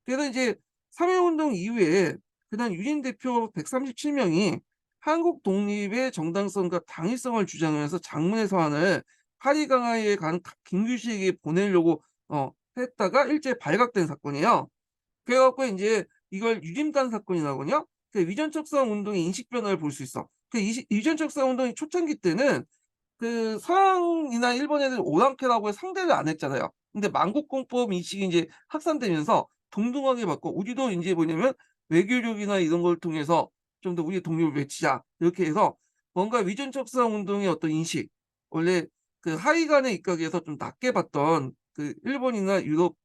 그래서 이제 3.1 운동 이후에 그다음 유신 대표 137 명이 한국 독립의 정당성과 당위성을 주장하면서 장문의 서한을 파리 강화에 간 김규식에게 보내려고 했다가 일제히 발각된 사건이에요. 그래 갖고 인제 이걸 유림단 사건이라거든요. 위전척사 운동의 인식 변화를 볼 수 있어. 위전척사 운동이 초창기 때는 서양이나 일본 애들 오랑캐라고 상대를 안 했잖아요. 근데 만국공법 인식이 인제 확산되면서 동등하게 받고 우리도 인제 뭐냐면 외교력이나 이런 걸 통해서 좀 더 '우리의 독립을 외치자.' 이렇게 해서 뭔가 위전척사 운동의 어떤 인식 원래 하위간에 입각해서 좀 낮게 봤던 일본이나 유럽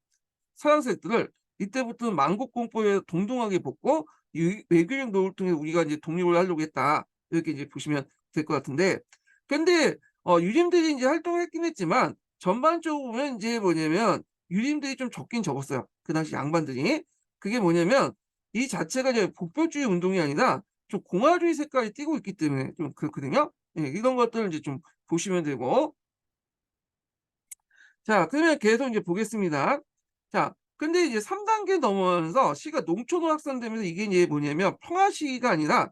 서양 세력들을 이때부터 만국공포에 동등하게 봤고 이 외교적 노력을 통해 우리가 이제 독립을 하려고 했다. 이렇게 이제 보시면 될 것 같은데 근데 유림들이 인제 활동을 했긴 했지만 전반적으로 보면 인제 뭐냐면 유림들이 좀 적긴 적었어요, 그 당시 양반들이. 그게 뭐냐면 이 자체가 이제 복별주의 운동이 아니라 좀 공화주의 색깔이 띠고 있기 때문에 좀 그렇거든요. 예 이런 것들을 이제 좀 보시면 되고 자 그러면 계속 인제 보겠습니다. 자 근데 이제 3 단계 넘어가면서 시가 농촌으로 확산되면서 이게 이제 뭐냐면 평화 시위가 아니라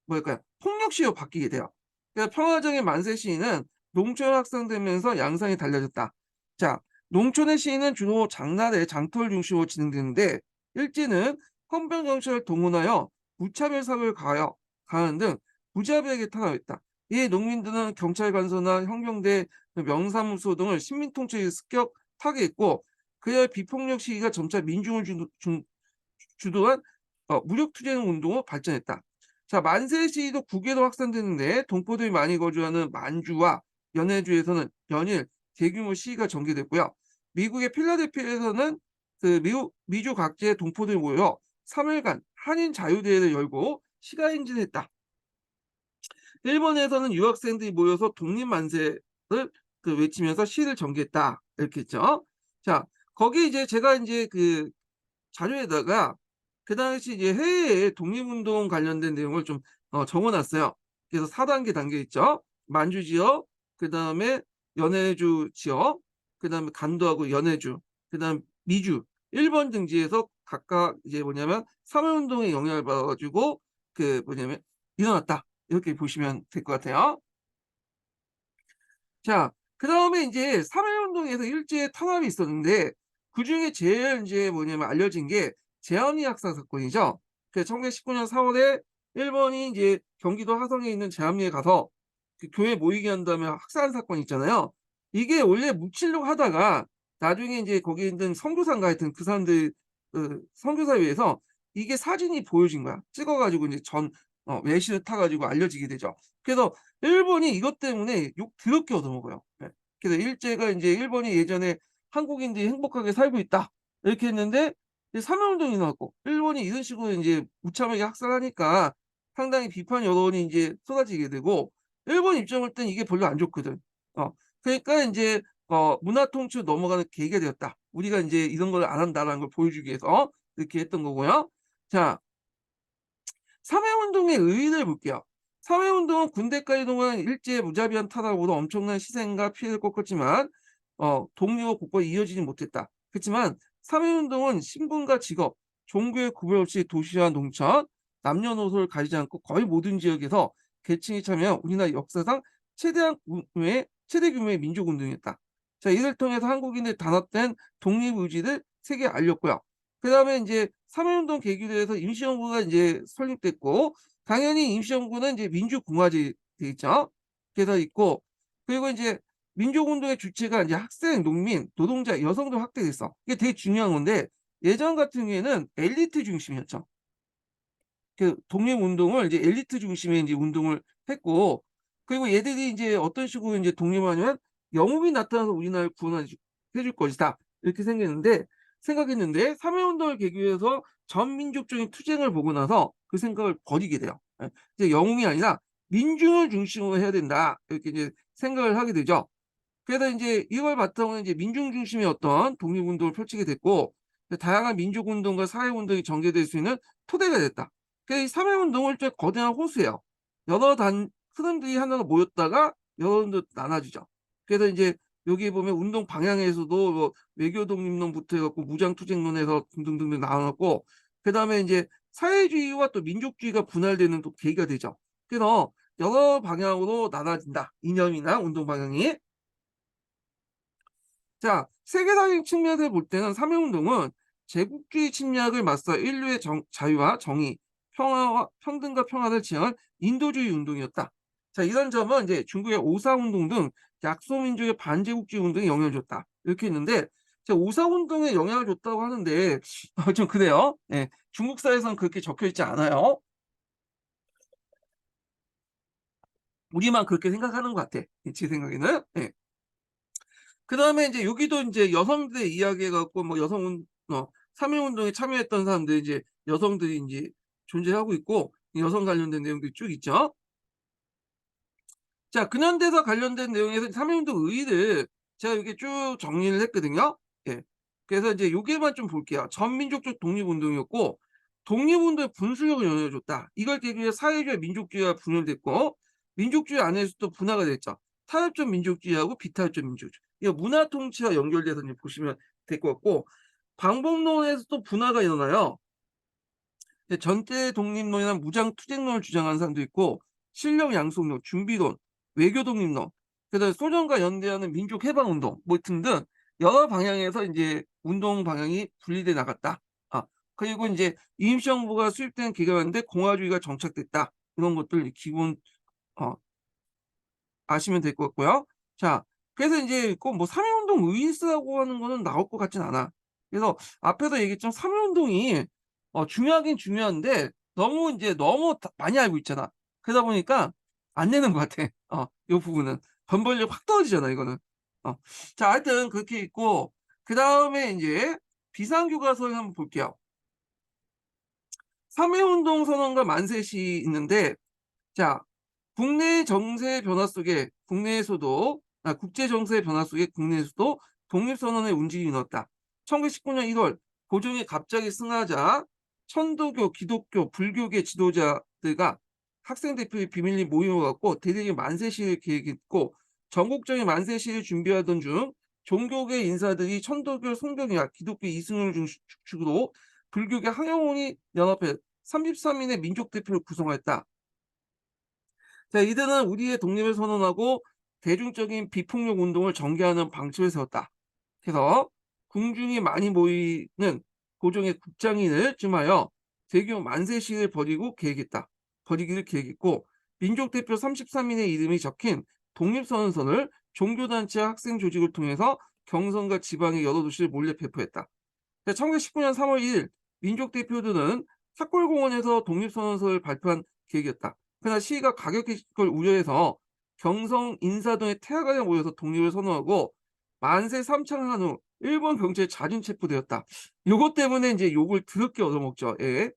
뭐랄까요? 폭력 시위로 바뀌게 돼요. 그래서 평화적인 만세 시위는 농촌으로 확산되면서 양상이 달라졌다. 자 농촌의 시위는 주로 장날에 장터를 중심으로 진행되는데 일제는 헌병 정신을 동원하여 무차별 사고를 가하는 등 무자비하게 탄압했다. 이 농민들은 경찰 간수나 형경대, 명사무소 등을 식민 통치에 습격 타개했고, 그의 비폭력 시위가 점차 민중을 주도한 무력 투쟁 운동으로 발전했다. 자, 만세 시위도 국외로 확산되는데 동포들이 많이 거주하는 만주와 연해주에서는 연일 대규모 시위가 전개됐고요. 미국의 필라델피아에서는 그 미주 각지의 동포들이 모여 3일간 한인 자유대회를 열고 시가행진했다. 일본에서는 유학생들이 모여서 독립만세를 외치면서 시를 전개했다. 이렇게 했죠. 자, 거기 이제 제가 이제 그 자료에다가 그 당시 이제 해외의 독립운동 관련된 내용을 좀 적어 놨어요. 그래서 4단계 단계 있죠. 만주 지역, 그다음에 연해주 지역, 그다음에 간도하고 연해주, 그다음 미주, 일본 등지에서 각각 이제 뭐냐면 3.1운동에 영향을 받아 가지고 그 뭐냐면 일어났다. 이렇게 보시면 될 것 같아요. 자, 그다음에 이제 3.1 운동에서 일제의 탄압이 있었는데 그중에 제일 이제 뭐냐면 알려진 게 제한리 학살 사건이죠. 그 1919년 4월에 일본이 이제 경기도 화성에 있는 제한리에 가서 그 교회 모이게 한 다음에 학살한 사건 있잖아요. 이게 원래 묻히려고 하다가 나중에 이제 거기 있는 선교사인가 하여튼 그 사람들 선교사에 의해서 이게 사진이 보여진 거야. 찍어 가지고 이제 외신을 타 가지고 알려지게 되죠. 그래서 일본이 이것 때문에 욕 더럽게 얻어먹어요. 예. 그래서 일제가 인제 일본이 예전에 "한국인들이 행복하게 살고 있다." 이렇게 했는데 이제 삼일운동이 나왔고 일본이 이런 식으로 인제 무참하게 학살하니까 상당히 비판 여론이 인제 쏟아지게 되고 일본 입장을 땐 이게 별로 안 좋거든. 그러니까 인제 문화 통치로 넘어가는 계기가 되었다. 우리가 인제 이런 걸 안 한다라는 걸 보여주기 위해서 이렇게 했던 거고요. 자, 사회운동의 의의를 볼게요. 사회운동은 군대까지 동원 일제의 무자비한 탄압으로 엄청난 희생과 피해를 꺾었지만 독립과 국가가 이어지지 못했다. 그렇지만 사회운동은 신분과 직업, 종교의 구별 없이 도시와 농촌, 남녀노소를 가리지 않고 거의 모든 지역에서 계층이 참여한 우리나라 역사상 최대 규모의 민족운동이었다. 자, 이를 통해서 한국인의 단합된 독립의지를 세계에 알렸고요. 그다음에 인제 3.1운동 계기로 해서 임시정부가 인제 설립됐고 당연히 임시정부는 이제 민주공화제 돼 있죠. 그래서 있고 그리고 인제 민족운동의 주체가 인제 학생, 농민, 노동자, 여성도 확대됐어. 이게 되게 중요한 건데 예전 같은 경우에는 엘리트 중심이었죠. 그 독립운동을 이제 엘리트 중심의 인제 운동을 했고 그리고 얘들이 인제 어떤 식으로 인제 독립을 하냐면 '영웅이 나타나서 우리나라를 구원해 줄 것이다.' 이렇게 생각했는데 3.1 운동을 계기로 해서 전민족적인 투쟁을 보고 나서 그 생각을 버리게 돼요. 예. 이제 '영웅이 아니라 민중을 중심으로 해야 된다.' 이렇게 이제 생각을 하게 되죠. 그래서 인제 이걸 바탕으로 이제 민중 중심의 어떤 독립운동을 펼치게 됐고 다양한 민족운동과 사회운동이 전개될 수 있는 토대가 됐다. 그러니까 이 3.1 운동은 일종의 거대한 호수예요. 여러 흐름들이 하나로 모였다가 여론도 나눠지죠. 그래서 인제 여기 보면 운동 방향에서도 뭐 외교 독립론부터 해 갖고 무장 투쟁론에서 등등등등 나눴고 그다음에 인제 사회주의와 또 민족주의가 분할되는 또 계기가 되죠. 그래서 여러 방향으로 나눠진다. 이념이나 운동 방향이. 자, 세계사적 측면에서 볼 때는 삼일운동은 제국주의 침략을 맞서 인류의 자유와 정의, 평화와 평등과 평화를 지향한 인도주의 운동이었다. 자, 이런 점은 이제 중국의 오사운동 등 약소민족의 반제국주의 운동에 영향을 줬다. 이렇게 했는데 자, 오사운동에 영향을 줬다고 하는데 좀 그래요. 예. 중국사에서는 그렇게 적혀 있지 않아요. 우리만 그렇게 생각하는 것 같아. 제 생각에는. 예. 그다음에 인제 여기도 인제 여성들의 이야기 갖고 뭐 어 3.1 운동에 참여했던 사람들 이제 여성들이 인제 존재하고 있고 여성 관련된 내용들이 쭉 있죠. 자, 근현대사 관련된 내용에서 3.1 운동 의의를 제가 이렇게 쭉 정리를 했거든요. 예. 그래서 이제 요게만 좀 볼게요. 전민족적 독립운동이었고 독립운동의 분수령을 영향을 줬다. 이걸 계기로 해서 사회주의와 민족주의가 분열됐고 민족주의 안에서 또 분화가 됐죠. 타협적 민족주의하고 비타협적 민족주의. 이거 문화 통치와 연결돼서 이제 보시면 될 것 같고 방법론에서 또 분화가 일어나요. 전제 독립론이나 무장 투쟁론을 주장하는 사람도 있고 실력 양속론, 준비론, 외교 독립론, 그다음에 소련과 연대하는 민족 해방 운동 뭐 등등 여러 방향에서 인제 운동 방향이 분리돼 나갔다. 그리고 인제 임시정부가 수립된 계기가 됐는데 공화주의가 정착됐다. 이런 것들 기본 어 아시면 될 것 같고요. 자, 그래서 인제 꼭 뭐 삼일운동 의인쓰라고 하는 거는 나올 것 같진 않아. 그래서 앞에서 얘기했지만 삼일운동이 중요하긴 중요한데 너무 다 많이 알고 있잖아. 그러다 보니까 안 되는 것 같아. 요 부분은. 변별력이 확 떨어지잖아 이거는. 어. 자, 하여튼 그렇게 있고 그다음에 인제 비상교과서를 한번 볼게요. 삼일운동 선언과 만세시 있는데, 자, 국내 정세 변화 속에 국내에서도 국제 정세의 변화 속에 국내에서도 독립선언의 움직임이 일어났다. 1919년 1월 고종이 갑자기 승하자 천도교, 기독교, 불교계 지도자들과 학생 대표의 비밀리 모임을 갖고 대대적인 만세 시위를 계획했고, 전국적인 만세 시위를 준비하던 중 종교계 인사들이 천도교 송병이와 기독교 이승을 중축으로 불교계 항영원이 연합해 33인의 민족 대표를 구성하였다. 자, 이들은 우리의 독립을 선언하고 대중적인 비폭력 운동을 전개하는 방침을 세웠다. 그래서 궁중이 많이 모이는 고종의 국장인을 쯤하여 대규모 만세 시위를 벌이기를 계획했고, 민족 대표 33인의 이름이 적힌 독립선언서를 종교단체와 학생 조직을 통해서 경성과 지방의 여러 도시를 몰래 배포했다. 1919년 3월 1일 민족 대표들은 탑골공원에서 독립선언서를 발표한 계획이었다. 그러나 시위가 가격일 걸 우려해서 경성 인사동에 태화강에 모여서 독립을 선언하고 만세 삼창한 후 일본 경찰에 자진 체포되었다. 요것 때문에 이제 욕을 더럽게 얻어먹죠. 예.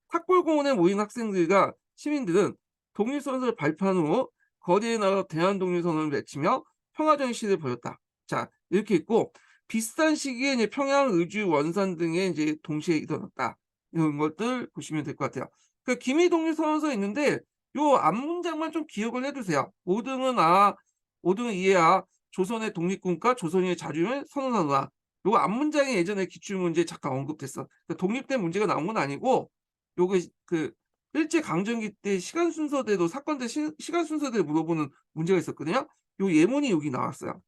탑골공원에 모인 학생들과 시민들은 독립선언서를 발표한 후 거리에 나가 대한독립선언을 외치며 평화적인 시위를 벌였다. 자, 이렇게 있고 비슷한 시기에 이제 평양, 의주, 원산 등에 이제 동시에 일어났다. 이런 것들 보시면 될 것 같아요. 그 기미 독립선언서 있는데 요 앞 문장만 좀 기억을 해 두세요. "모등은 이에야 조선의 독립군과 조선인의 자주를 선언하노라." 요거 앞 문장이 예전에 기출문제에 잠깐 언급됐어. 그 독립된 문제가 나온 건 아니고 요게 그 일제 강점기 때 시간 순서대로 사건들 시간 순서대로 물어보는 문제가 있었거든요. 요 예문이 여기 나왔어요.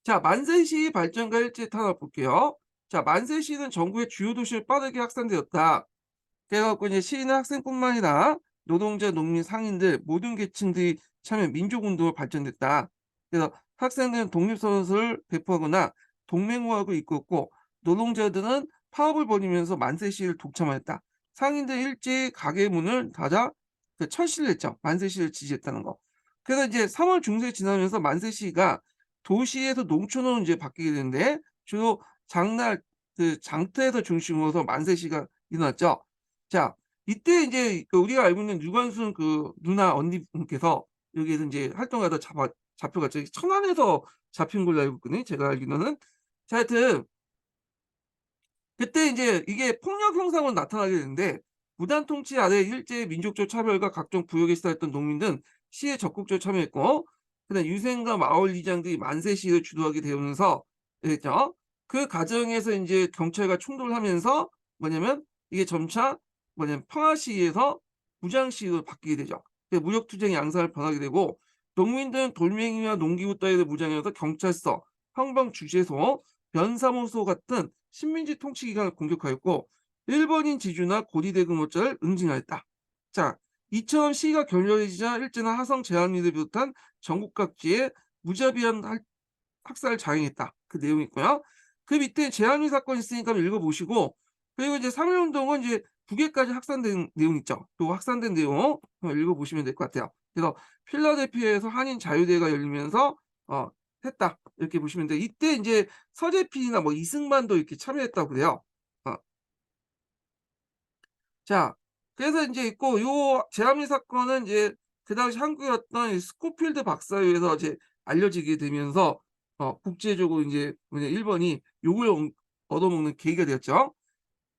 자, 만세시 발전과 일제 탄압 볼게요. 자, 만세시는 전국의 주요 도시를 빠르게 확산되었다. 그래 갖고 이제 시위는 학생뿐만 아니라 노동자, 농민, 상인들 모든 계층들이 참여 민족운동으로 발전됐다. 그래서 학생들은 독립선언서를 배포하거나 동맹호합을 이끌었고, 노동자들은 파업을 벌이면서 만세 시위를 독참하였다. 상인들 일제히 가게 문을 닫아 철시를 했죠. 만세 시위를 지지했다는 거. 그래서 이제 3월 중세 지나면서 만세 시위가 도시에서 농촌으로 이제 바뀌게 되는데, 주로 장날 장터에서 중심으로 서 만세 시위가 일어났죠. 자, 이때 인제 우리가 알고 있는 유관순 누나 언니분께서 여기에서 인제 활동하다 잡혀갔죠. 천안에서 잡힌 걸로 알고 있거든요, 제가 알기로는. 자, 하여튼 그때 인제 이게 폭력 형상으로 나타나게 되는데, 무단 통치 아래 일제의 민족적 차별과 각종 부역에 시달렸던 농민들은 시위에 적극적으로 참여했고, 그다음에 유생과 마을 이장들이 만세 시위를 주도하게 되면서 됐죠. 그 과정에서 인제 경찰과 충돌을 하면서 뭐냐면 이게 점차 평화 시위에서 무장 시위로 바뀌게 되죠. 무력 투쟁의 양상을 변하게 되고, 농민들은 돌멩이와 농기구 따위를 무장해서 경찰서, 형방주재소, 면사무소 같은 식민지 통치 기관을 공격하였고, 일본인 지주나 고리대금호자를 응징하였다. 자, 이처럼 시위가 격렬해지자 일제는 화성 제한리를 비롯한 전국 각지에 무자비한 학살을 자행했다. 그 내용이 있고요. 그 밑에 제한리 사건이 있으니까 한번 읽어보시고, 그리고 이제 3.1 운동은 이제 북에까지 확산된 내용 있죠. 또 확산된 내용 한번 읽어보시면 될 것 같아요. 그래서 필라델피아에서 한인 자유대회가 열리면서 어 했다. 이렇게 보시면 돼요. 이때 인제 서재필이나 뭐 이승만도 이렇게 참여했다고 그래요. 어. 자, 그래서 인제 있고 요 제한리 사건은 이제 그 당시 한국이었던 이 스코필드 박사에 의해서 이제 알려지게 되면서 국제적으로 인제 일본이 욕을 얻어먹는 계기가 되었죠.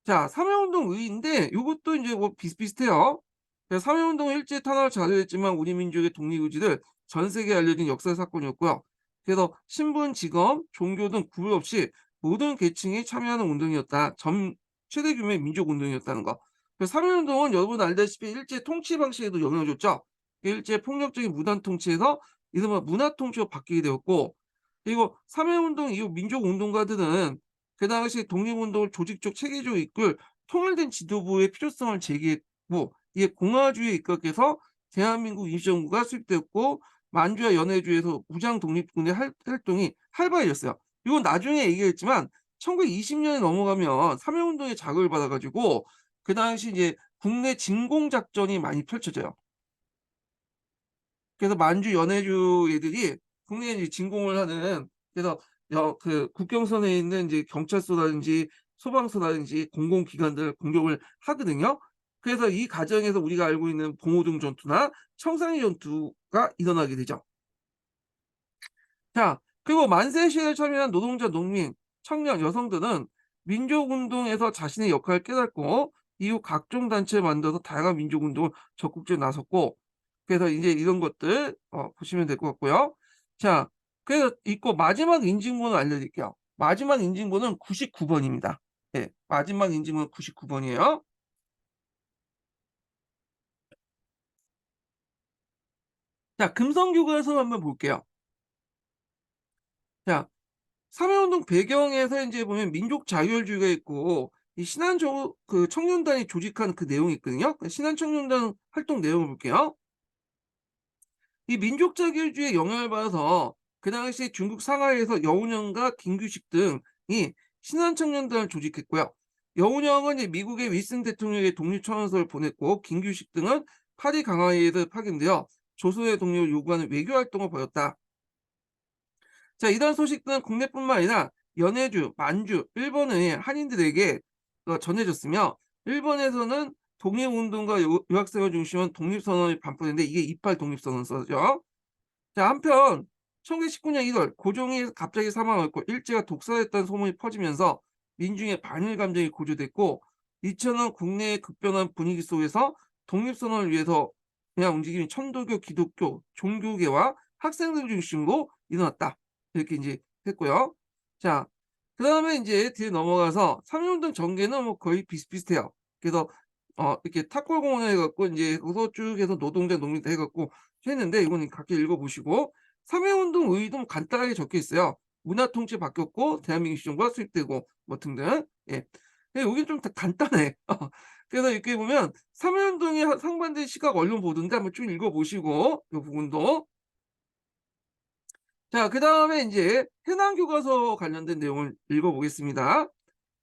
자, 삼일운동 의의인데 요것도 인제 뭐 비슷비슷해요. 삼일운동은 일제 탄압을 자초했지만 우리 민족의 독립 의지를 전 세계에 알려진 역사의 사건이었고요. 그래서 신분, 직업, 종교 등 구분 없이 모든 계층이 참여하는 운동이었다. 최대 규모의 민족 운동이었다는 거. 삼일운동은 여러분 알다시피 일제 통치 방식에도 영향을 줬죠. 일제 폭력적인 무단 통치에서 이른바 문화 통치로 바뀌게 되었고, 그리고 삼일운동 이후 민족 운동가들은 그 당시 독립운동을 조직적 체계적으로 이끌 통일된 지도부의 필요성을 제기했고, 이게 공화주의에 입각해서 대한민국 임시정부가 수립되었고 만주와 연해주에서 무장 독립군의 활동이 활발해졌어요. 이건 나중에 얘기했지만 1920년에 넘어가면 삼해운동에 자극을 받아 가지고 그 당시 이제 국내 진공 작전이 많이 펼쳐져요. 그래서 만주 연해주 애들이 국내에 이제 진공을 하는, 그래서 그 국경선에 있는 이제 경찰서라든지 소방서라든지 공공기관들 공격을 하거든요. 그래서 이 과정에서 우리가 알고 있는 봉오동 전투나 청산리 전투가 일어나게 되죠. 자, 그리고 만세 시대에 참여한 노동자, 농민, 청년, 여성들은 민족운동에서 자신의 역할을 깨닫고 이후 각종 단체를 만들어서 다양한 민족운동을 적극적으로 나섰고, 그래서 이제 이런 것들 보시면 될 것 같고요. 자, 그래서 있고 마지막 인증번호 알려드릴게요. 마지막 인증번호는 99번입니다. 예, 마지막 인증번호 99번이에요. 자, 금성교과서 한번 볼게요. 자, 삼해운동 배경에서 인제 보면 민족 자율주의가 있고 이 그 청년단이 조직한 그 내용이 있거든요. 그 신한청년단 활동 내용을 볼게요. 이 민족 자율주의에 영향을 받아서 그 당시 중국 상하이에서 여운형과 김규식 등이 신한청년단을 조직했고요. 여운형은 이제 미국의 윌슨 대통령에게 독립청원서를 보냈고, 김규식 등은 파리 강화회에서 파견되어 조선의 독립을 요구하는 외교 활동을 벌였다. 자, 이런 소식들은 국내뿐만 아니라 연해주, 만주, 일본의 한인들에게 전해졌으며, 일본에서는 독립운동가 유학생을 중심으로 독립선언을 반포했는데 이게 이팔 독립선언서죠. 자, 한편 1919년 1월 고종이 갑자기 사망했고 일제가 독살했다는 소문이 퍼지면서 민중의 반일 감정이 고조됐고, 2000년 국내의 급변한 분위기 속에서 독립선언을 위해서 그냥 움직임이 천도교, 기독교, 종교계와 학생들 중심으로 일어났다. 이렇게 이제 했고요. 자, 그다음에 이제 뒤에 넘어가서 삼일운동 전개는 뭐 거의 비슷비슷해요. 그래서 이렇게 탑골공원에 해 갖고 인제 거기서 쭉 해서 노동자, 농민들 해 갖고 했는데, 이거는 각기 읽어 보시고, 삼해운동 의의도 뭐 간단하게 적혀 있어요. 문화 통치 바뀌었고 대한민국 시정부가 수립되고 뭐 등등. 예. 근데 여기는 좀 더 간단해. 그래서 이렇게 보면 삼해운동의 상반된 시각 언론 보도인데 한번 쭉 읽어 보시고 요 부분도. 자, 그다음에 인제 해남 교과서 관련된 내용을 읽어 보겠습니다.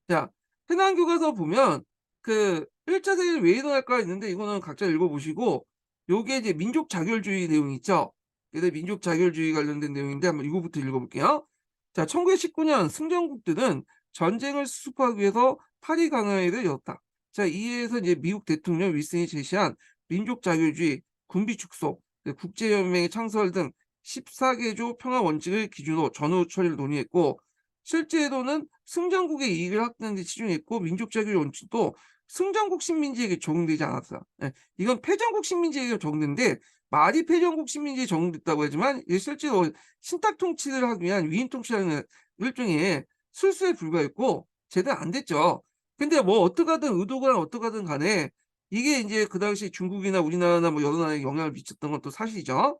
자, 해남 교과서 보면 그 1차 세계대전 왜 일어날까 있는데 이거는 각자 읽어 보시고, 요게 이제 민족 자결주의 내용이 있죠. 그래서 민족 자결주의 관련된 내용인데 한번 이거부터 읽어 볼게요. 자, 1919년 승전국들은 전쟁을 수습하기 위해서 파리 강화회를 열었다. 자, 이에서 이제 미국 대통령 윌슨이 제시한 민족 자결주의, 군비 축소, 국제연맹의 창설 등 14개조 평화 원칙을 기준으로 전후 처리를 논의했고, 실제로는 승전국의 이익을 확대하는 데 치중했고, 민족 자결 원칙도 승전국 식민지에게 적용되지 않았어요. 예. 이건 패전국 식민지에게 적용되는데, 말이 패전국 식민지에 적용됐다고 하지만 이게 실제로 신탁 통치를 하기 위한 위인 통치라는 일종의 술수에 불과했고 제대로 안 됐죠. 근데 뭐 어떡하든 의도가 어떡하든 간에 이게 인제 그 당시 중국이나 우리나라나 뭐 여러 나라에 영향을 미쳤던 건 또 사실이죠.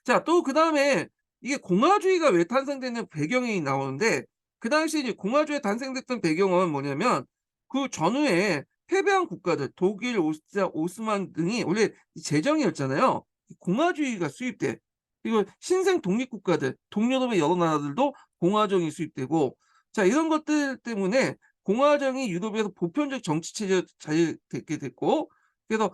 자, 또 그다음에 이게 공화주의가 왜 탄생되는 배경이 나오는데, 그 당시 이제 공화주의가 탄생됐던 배경은 뭐냐면 그 전후에 패배한 국가들 독일, 오스트리아, 오스만 등이 원래 이 제정이었잖아요. 이 공화주의가 수입돼. 그리고 신생 독립국가들, 동유럽의 여러 나라들도 공화정이 수입되고, 자, 이런 것들 때문에 공화정이 유럽에서 보편적 정치 체제로 잘 되게 됐고, 그래서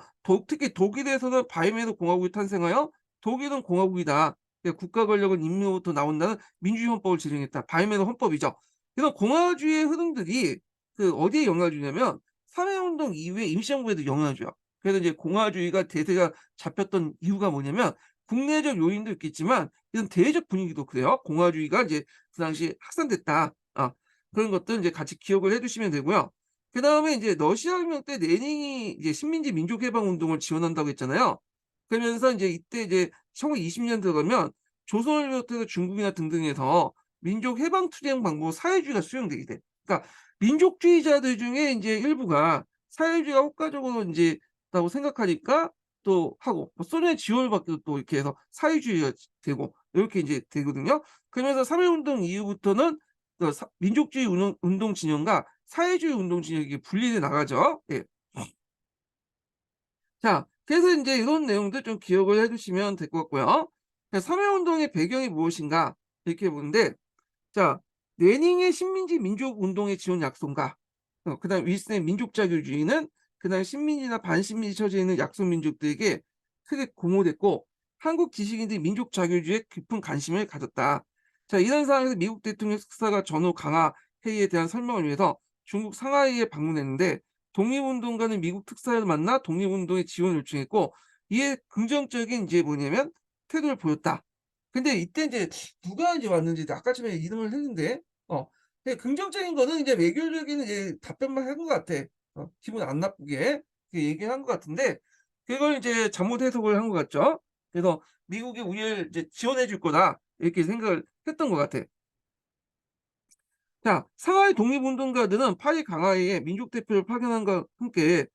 특히 독일에서는 바이에르 공화국이 탄생하여 독일은 공화국이다. 국가 권력은 인민으로부터 나온다는 민주주의 헌법을 제정했다. 바이에르 헌법이죠. 그래서 공화주의의 흐름들이 그 어디에 영향을 주냐면 사회운동 이후에 임시정부에도 영향을 줘요. 그래서 이제 공화주의가 대세가 잡혔던 이유가 뭐냐면 국내적 요인도 있겠지만 이런 대외적 분위기도 그래요. 공화주의가 이제 그 당시에 확산됐다. 그런 것들 이제 같이 기억을 해 두시면 되고요. 그다음에 이제 러시아 혁명 때 레닌이 이제 식민지 민족해방 운동을 지원한다고 했잖아요. 그러면서 인제 이때 이제 1920년 들어가면 조선을 비롯해서 중국이나 등등에서 민족 해방 투쟁 방법 사회주의가 수용되게 돼. 그러니까 민족주의자들 중에 인제 일부가 사회주의가 효과적으로 인제 다고 생각하니까 또 하고, 뭐 소련의 지원을 받기도 또 이렇게 해서 사회주의가 되고 요렇게 인제 되거든요. 그러면서 삼일운동 이후부터는 그 민족주의 운동 진영과 사회주의 운동 진영이 분리돼 나가죠. 예. 자, 그래서 인제 이런 내용들 좀 기억을 해 두시면 될 것 같고요. 자, 삼일운동의 배경이 무엇인가 이렇게 보는데, 자, 레닝의 식민지 민족 운동의 지원 약속가, 그다음 윌슨의 민족 자결주의는 그다음 식민지나 반식민지 처지에 있는 약소 민족들에게 크게 공호됐고, 한국 지식인들이 민족 자결주의에 깊은 관심을 가졌다. 자, 이런 상황에서 미국 대통령 특사가 전후 강화 회의에 대한 설명을 위해서 중국 상하이에 방문했는데, 독립운동가는 미국 특사를 만나 독립운동에 지원을 요청했고, 이에 긍정적인 이제 뭐냐면 태도를 보였다. 근데 이때 인제 누가 이제 왔는지 아까 전에 이름을 했는데, 예, 긍정적인 거는 이제 외교적인 이제 답변만 한 것 같아. 기분 안 나쁘게 그 얘기를 한 것 같은데, 그걸 이제 잘못 해석을 한 것 같죠. 그래서 '미국이 우리를 이제 지원해 줄 거다.' 이렇게 생각을 했던 것 같아. 자, 상하이 독립운동가들은 파리 강화회에 민족 대표를 파견함과 함께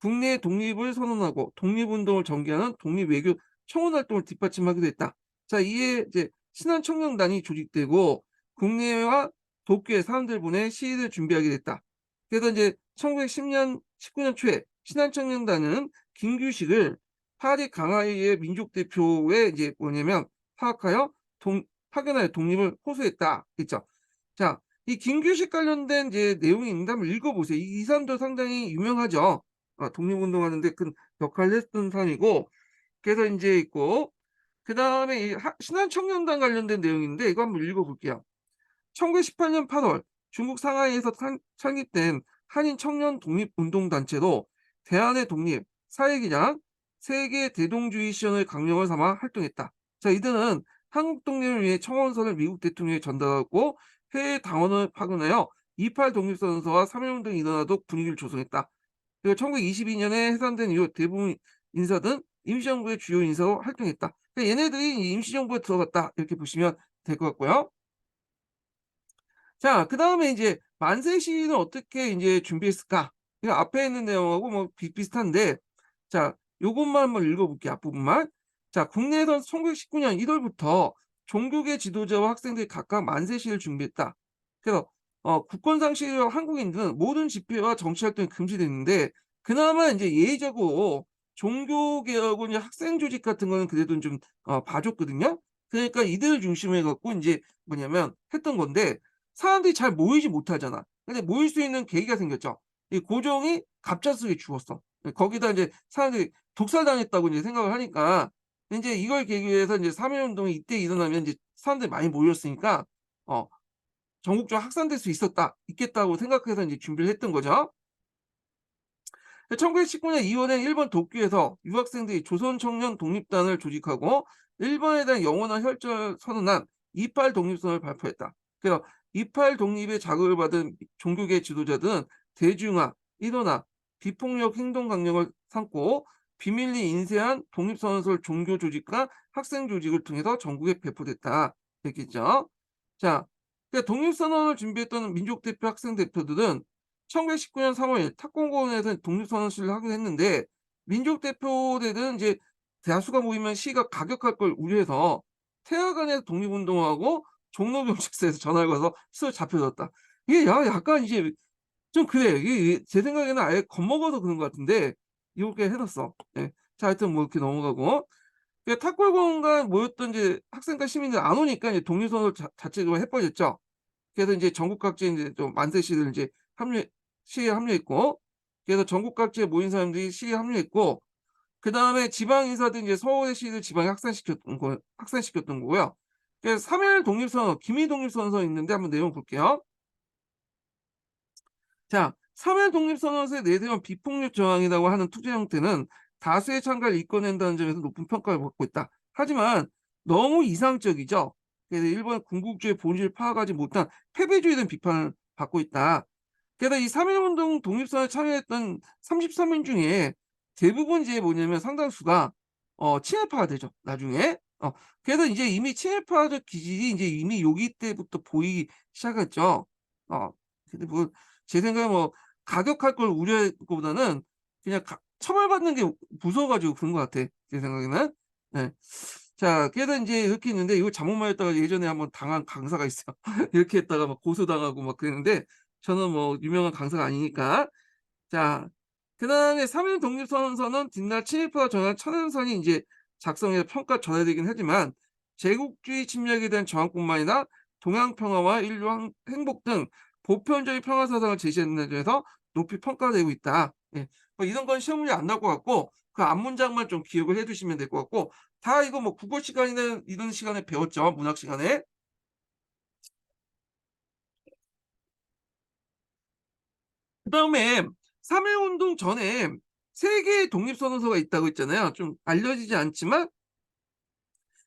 국내 독립을 선언하고 독립운동을 전개하는 독립외교 청원 활동을 뒷받침하기도 했다. 자, 이에 이제 신한청년단이 조직되고 국내와 도쿄에 사람들 보내 시위를 준비하게 됐다. 그래서 이제 1910년 19년 초에 신한청년단은 김규식을 파리 강화회의 민족 대표에 이제 뭐냐면 파악하여 파견하여 독립을 호소했다. 그죠? 자, 이 김규식 관련된 이제 내용이 있는데 한번 읽어보세요. 이 사람도 상당히 유명하죠. 독립운동하는데 큰 역할을 했던 사람이고, 그래서 인제 있고, 그다음에 이 신한청년단 관련된 내용인데 이거 한번 읽어볼게요. 1918년 8월 중국 상하이에서 창립된 한인 청년 독립운동단체로 대한의 독립, 사회기장, 세계 대동주의 실현을 강령을 삼아 활동했다. 자, 이들은 한국 독립을 위해 청원서를 미국 대통령에 전달하고 해외 당원을 파견하여 28 독립선언서와 3.1운동이 일어나도록 분위기를 조성했다. 그리고 1922년에 해산된 이후 대부분 인사들은 임시정부의 주요 인사로 활동했다. 그러니까 얘네들이 이 임시정부에 들어갔다 이렇게 보시면 될 것 같고요. 자, 그다음에 인제 만세 시위는 어떻게 인제 준비했을까? 이거 앞에 있는 내용하고 뭐 비슷비슷한데, 자, 요것만 한번 읽어 볼게요, 앞부분만. 자, 국내에선 1919년 1 월부터 종교계 지도자와 학생들이 각각 만세 시위를 준비했다. 그래서 국권상 시위와 한국인들은 모든 집회와 정치 활동이 금지됐는데, 그나마 인제 예외적으로 종교계하고 이제 학생 조직 같은 거는 그래도 좀 봐 줬거든요. 그러니까 이들을 중심으로 해 갖고 인제 뭐냐면 했던 건데, 사람들이 잘 모이지 못하잖아. 근데 모일 수 있는 계기가 생겼죠. 이 고종이 갑작스레 죽었어. 거기다 인제 사람들이 독살당했다고 이제 생각을 하니까, 인제 이걸 계기로 해서 인제 3.1 운동이 이때 일어나면 인제 사람들이 많이 모였으니까 어 '전국적으로 확산될 수 있겠다.'고 생각해서 인제 준비를 했던 거죠. 1919년 2 월에 일본 도쿄에서 유학생들이 조선 청년 독립단을 조직하고 일본에 대한 영원한 혈전을 선언한 28 독립선을 발표했다. 그래서 28 독립의 자극을 받은 종교계 지도자들은 대중화, 일원화, 비폭력 행동 강령을 삼고 비밀리 인쇄한 독립선언서를 종교 조직과 학생 조직을 통해서 전국에 배포됐다. 됐겠죠. 자, 독립선언을 준비했던 민족 대표 학생 대표들은 1919년 3월 탁공공원에서 독립선언 시위를 하기로 했는데, 민족 대표들은 이제 대다수가 모이면 시위가 가격할 걸 우려해서 태화관에서 독립운동하고 종로병식소에서 전화를 걸어서 수을 잡혀졌다. 이게 약간 이제 좀 그래. 이게 제 생각에는 아예 겁먹어서 그런 것 같은데 이렇게 해 놨어. 예. 자, 하여튼 뭐 이렇게 넘어가고. 탁골공원관 모였던 이제 학생과 시민들 안 오니까 이제 독립선언 자체가 해버렸죠. 그래서 인제 전국 각지에 인제 좀 만세 시위를 인제 합류 시위에 합류했고, 그래서 전국 각지에 모인 사람들이 시위에 합류했고, 그다음에 지방 인사들이 인제 서울의 시위를 지방에 확산시켰던 거고요. 그래서 3.1 독립선언, 기미 독립선언서 있는데 한번 내용 볼게요. 자, 3.1 독립선언서의 내세운 비폭력 저항이라고 하는 투쟁 형태는 다수의 참가를 이끌어낸다는 점에서 높은 평가를 받고 있다. 하지만 너무 이상적이죠. 그래서 일본 군국주의 본질을 파악하지 못한 패배주의라는 비판을 받고 있다. 게다가 이 3.1 운동 독립선언에 참여했던 33인 중에 대부분 이제 뭐냐면 상당수가 친일파가 되죠, 나중에. 그래서 이제 이미 친일파적 기질이 인제 이미 요기 때부터 보이기 시작했죠. 근데 뭐 제 생각에 뭐 가격할 걸 우려할 것보다는 그냥 처벌받는 게 무서워 가지고 그런 것 같아, 제 생각에는. 네. 자, 그래서 인제 이렇게 했는데 이거 잘못 말했다가 예전에 한번 당한 강사가 있어요. 이렇게 했다가 막 고소당하고 막 그랬는데, 저는 뭐 유명한 강사가 아니니까. 자, 그다음에 3일 독립선언서는 뒷날 친일파가 정한 천연선이 이제 작성해서 평가 전해되긴 하지만 제국주의 침략에 대한 저항뿐만 아니라 동양 평화와 인류 행복 등 보편적인 평화 사상을 제시하는 데서 높이 평가되고 있다. 예. 뭐 이런 건 시험 문제 안 나올 것 같고 그 앞 문장만 좀 기억을 해 두시면 될 것 같고 다 이거 뭐 국어 시간이나 이런 시간에 배웠죠, 문학 시간에. 그다음에 3.1 운동 전에 3 개의 독립선언서가 있다고 했잖아요. 좀 알려지지 않지만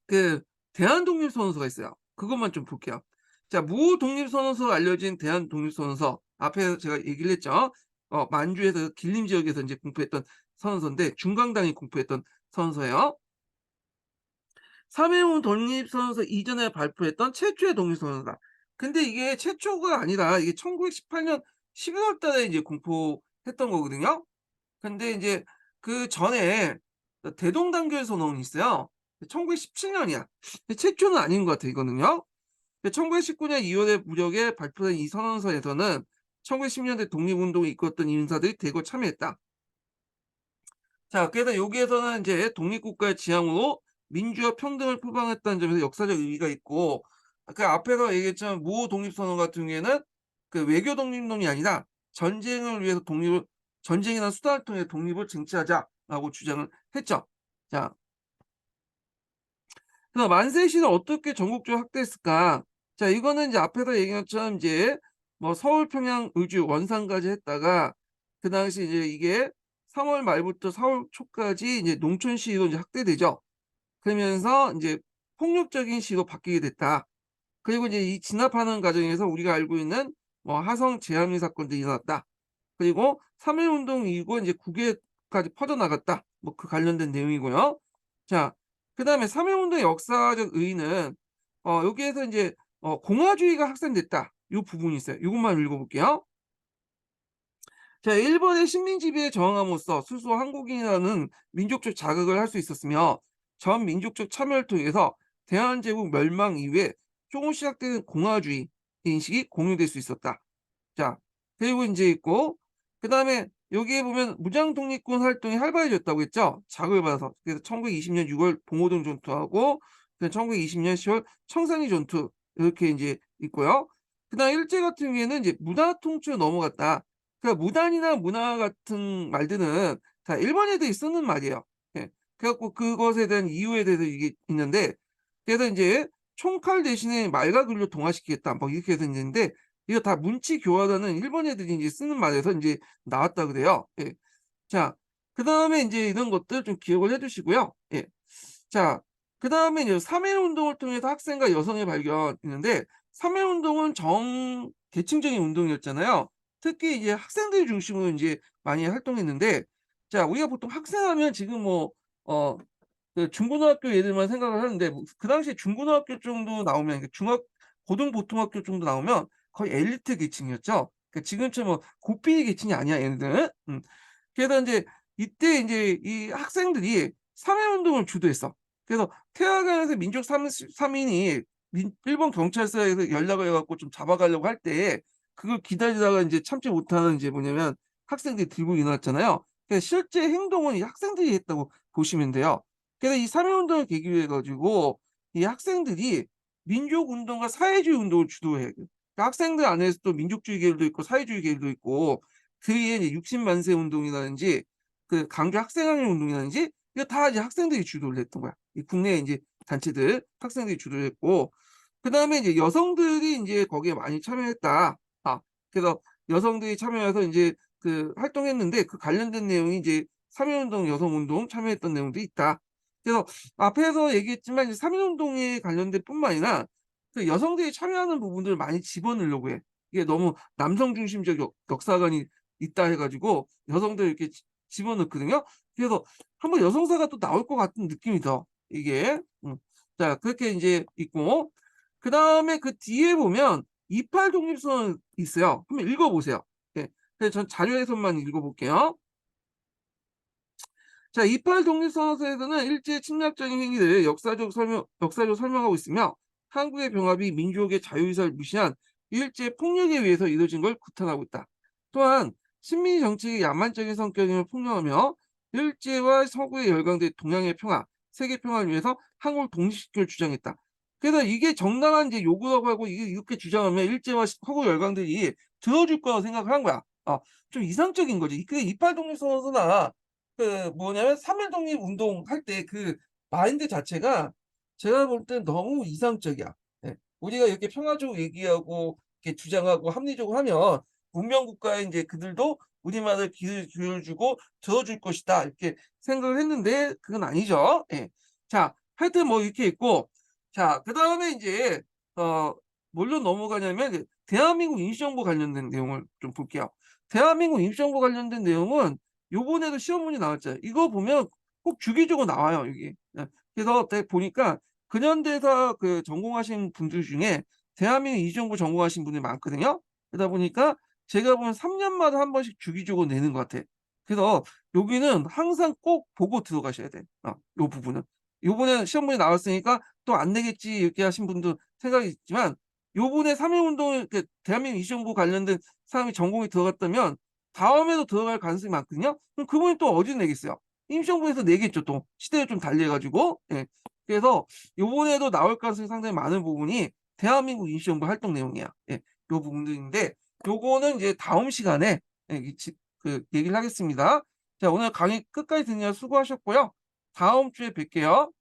그 대한독립선언서가 있어요. 그것만 좀 볼게요. 자, 무독립선언서로 알려진 대한독립선언서 앞에 제가 얘기를 했죠. 만주에서 길림 지역에서 인제 공포했던 선언서인데 중광당이 공포했던 선언서예요. 3.1 독립선언서 이전에 발표했던 최초의 독립선언서다. 근데 이게 최초가 아니라 이게 1918년 11월 달에 이제 공포했던 거거든요. 근데 인제 그전에 대동단결 선언이 있어요. 1917년이야. 근데 최초는 아닌 것 같아 이거는요. 1919년 2월에 무력에 발표된 이 선언서에서는 1910년대 독립운동을 이끌었던 인사들이 대거 참여했다. 자, 그래서 여기에서는 인제 독립국가의 지향으로 민주화 평등을 표방했다는 점에서 역사적 의미가 있고 그 앞에서 얘기했지만 무 독립선언 같은 경우에는 그 외교 독립론이 아니라 전쟁을 위해서 독립을 전쟁이나 수단을 통해 독립을 쟁취하자라고 주장을 했죠. 자, 그래서 만세시는 어떻게 전국적으로 확대했을까? 자, 이거는 이제 앞에서 얘기한 것처럼 이제 뭐 서울, 평양, 의주, 원산까지 했다가 그 당시 이제 이게 3월 말부터 4월 초까지 이제 농촌 시위로 이제 확대되죠. 그러면서 인제 폭력적인 시위로 바뀌게 됐다. 그리고 이제 이 진압하는 과정에서 우리가 알고 있는 뭐 화성 재함리 사건도 일어났다. 그리고 3.1 운동 이후고 인제 국외까지 퍼져나갔다. 뭐 그 관련된 내용이고요. 자, 그다음에 3.1 운동의 역사적 의의는 여기에서 인제 공화주의가 확산됐다. 요 부분이 있어요. 요것만 읽어 볼게요. 자, 일본의 식민 지배에 저항함으로써 스스로 한국인이라는 민족적 자극을 할 수 있었으며 전 민족적 참여를 통해서 대한제국 멸망 이후에 조금 시작되는 공화주의 인식이 공유될 수 있었다. 자, 그리고 인제 있고 그다음에 여기에 보면 무장 독립군 활동이 활발해졌다고 했죠. 자극을 받아서. 그래서 1920년 6월 봉오동 전투하고 그다음에 1920년 10월 청산리 전투 이렇게 인제 있고요. 그다음 일제 같은 경우에는 이제 문화 통치로 넘어갔다. 그러니까 무단이나 문화 같은 말들은 다 일본 애들이 쓰는 말이에요. 예. 그래 갖고 그것에 대한 이유에 대해서 이게 있는데 그래서 인제 "총칼 대신에 말과 글로 동화시키겠다." 뭐 이렇게 해서 있는데 이거 다 문치 교화라는 일본 애들이 인제 쓰는 말에서 인제 나왔다 그래요. 예. 자, 그다음에 인제 이런 것들 좀 기억을 해 두시고요. 예. 자, 그다음에 이제 3.1 운동을 통해서 학생과 여성의 발견 있는데 3.1 운동은 계층적인 운동이었잖아요. 특히 이제 학생들 중심으로 인제 많이 활동했는데 자, 우리가 보통 학생하면 지금 뭐 어 그 중고등학교 애들만 생각을 하는데 뭐 그 당시에 중고등학교 정도 나오면 고등보통학교 정도 나오면 거의 엘리트 계층이었죠. 그러니까 지금처럼 뭐 고삐 계층이 아니야 얘네들은. 그래서 인제 이때 인제 이 학생들이 3.1 운동을 주도했어. 그래서 태화강에서 민족 3인이 일본 경찰서에서 연락을 해 갖고 좀 잡아가려고 할 때에 그걸 기다리다가 인제 참지 못하는 이제 뭐냐면 학생들이 들고 일어났잖아요. 그래서 실제 행동은 이 학생들이 했다고 보시면 돼요. 그래서 이 3.1 운동을 계기로 해 가지고 이 학생들이 민족 운동과 사회주의 운동을 주도해. 그러니까 학생들 안에서 또 민족주의 계열도 있고 사회주의 계열도 있고 그 위에 이제 60 만세 운동이라든지 그 강주 학생항일 운동이라든지 이거 다 이제 학생들이 주도를 했던 거야. 이 국내 인제 단체들 학생들이 주도를 했고 그다음에 이제 여성들이 인제 거기에 많이 참여했다. 그래서 여성들이 참여해서 인제 그 활동했는데 그 관련된 내용이 이제 3.1 운동, 여성운동 참여했던 내용도 있다. 그래서 앞에서 얘기했지만 이제 3.1 운동에 관련된 뿐만 아니라 그 여성들이 참여하는 부분들을 많이 집어넣으려고 해. 이게 너무 남성 중심적 역사관이 있다 해 가지고 여성들을 이렇게 집어넣거든요. 그래서 한번 여성사가 또 나올 것 같은 느낌이 들어 이게. 자, 그렇게 인제 있고 그다음에 그 뒤에 보면 28 독립선언 있어요. 한번 읽어 보세요. 예. 그래서 전 자료에서만 읽어 볼게요. 자, 28 독립선언서에서는 일제 침략적인 행위를 역사적으로 설명하고 있으며 한국의 병합이 민족의 자유의사를 무시한 일제 폭력에 의해서 이루어진 걸 규탄하고 있다. 또한 친미 정책이 야만적인 성격임을 폭로하며 일제와 서구의 열강대 동양의 평화, 세계 평화를 위해서 한국을 독립시킬 주장했다. 그래서 이게 정당한 이제 요구라고 하고 이게 이렇게 주장하면 일제와 서구 열강들이 들어줄 거라고 생각을 한 거야. 좀 이상적인 거지. 그 이팔 독립선언서나 그 뭐냐면 3.1 독립운동 할 때 그 마인드 자체가 제가 볼 땐 너무 이상적이야. 예. 우리가 이렇게 평화적으로 얘기하고 이렇게 주장하고 합리적으로 하면 문명 국가에 인제 그들도 우리말을 귀를 기울여주고 들어줄 것이다 이렇게 생각을 했는데 그건 아니죠. 예. 자 하여튼 뭐 이렇게 있고 자 그다음에 인제 어 뭘로 넘어가냐면 이제 대한민국 임시정부 관련된 내용을 좀 볼게요. 대한민국 임시정부 관련된 내용은 요번에도 시험 문제 나왔잖아요. 이거 보면 꼭 주기적으로 나와요 여기. 예. 그래서 딱 보니까 근현대사 그 전공하신 분들 중에 대한민국 임시정부 전공하신 분들이 많거든요. 그러다 보니까 제가 보면 3 년마다 한 번씩 주기적으로 내는 것 같아. 그래서 여기는 항상 꼭 보고 들어가셔야 돼. 요 부분은. 요번에 시험 문제 나왔으니까 '또 안 내겠지.' 이렇게 하신 분도 생각이 있지만 요번에 3.1 운동에 이렇게 대한민국 임시정부 관련된 사람이 전공이 들어갔다면 다음에도 들어갈 가능성이 많거든요. 그럼 그분이 또 어디서 내겠어요? 임시정부에서 내겠죠 또. 시대를 좀 달리해 가지고. 예. 그래서 요번에도 나올 가능성이 상당히 많은 부분이 대한민국 임시정부 활동 내용이야. 예. 요 부분들인데 요거는 이제 다음 시간에 예 이 지 그 얘기를 하겠습니다. 자 오늘 강의 끝까지 듣느라 수고하셨고요. 다음 주에 뵐게요.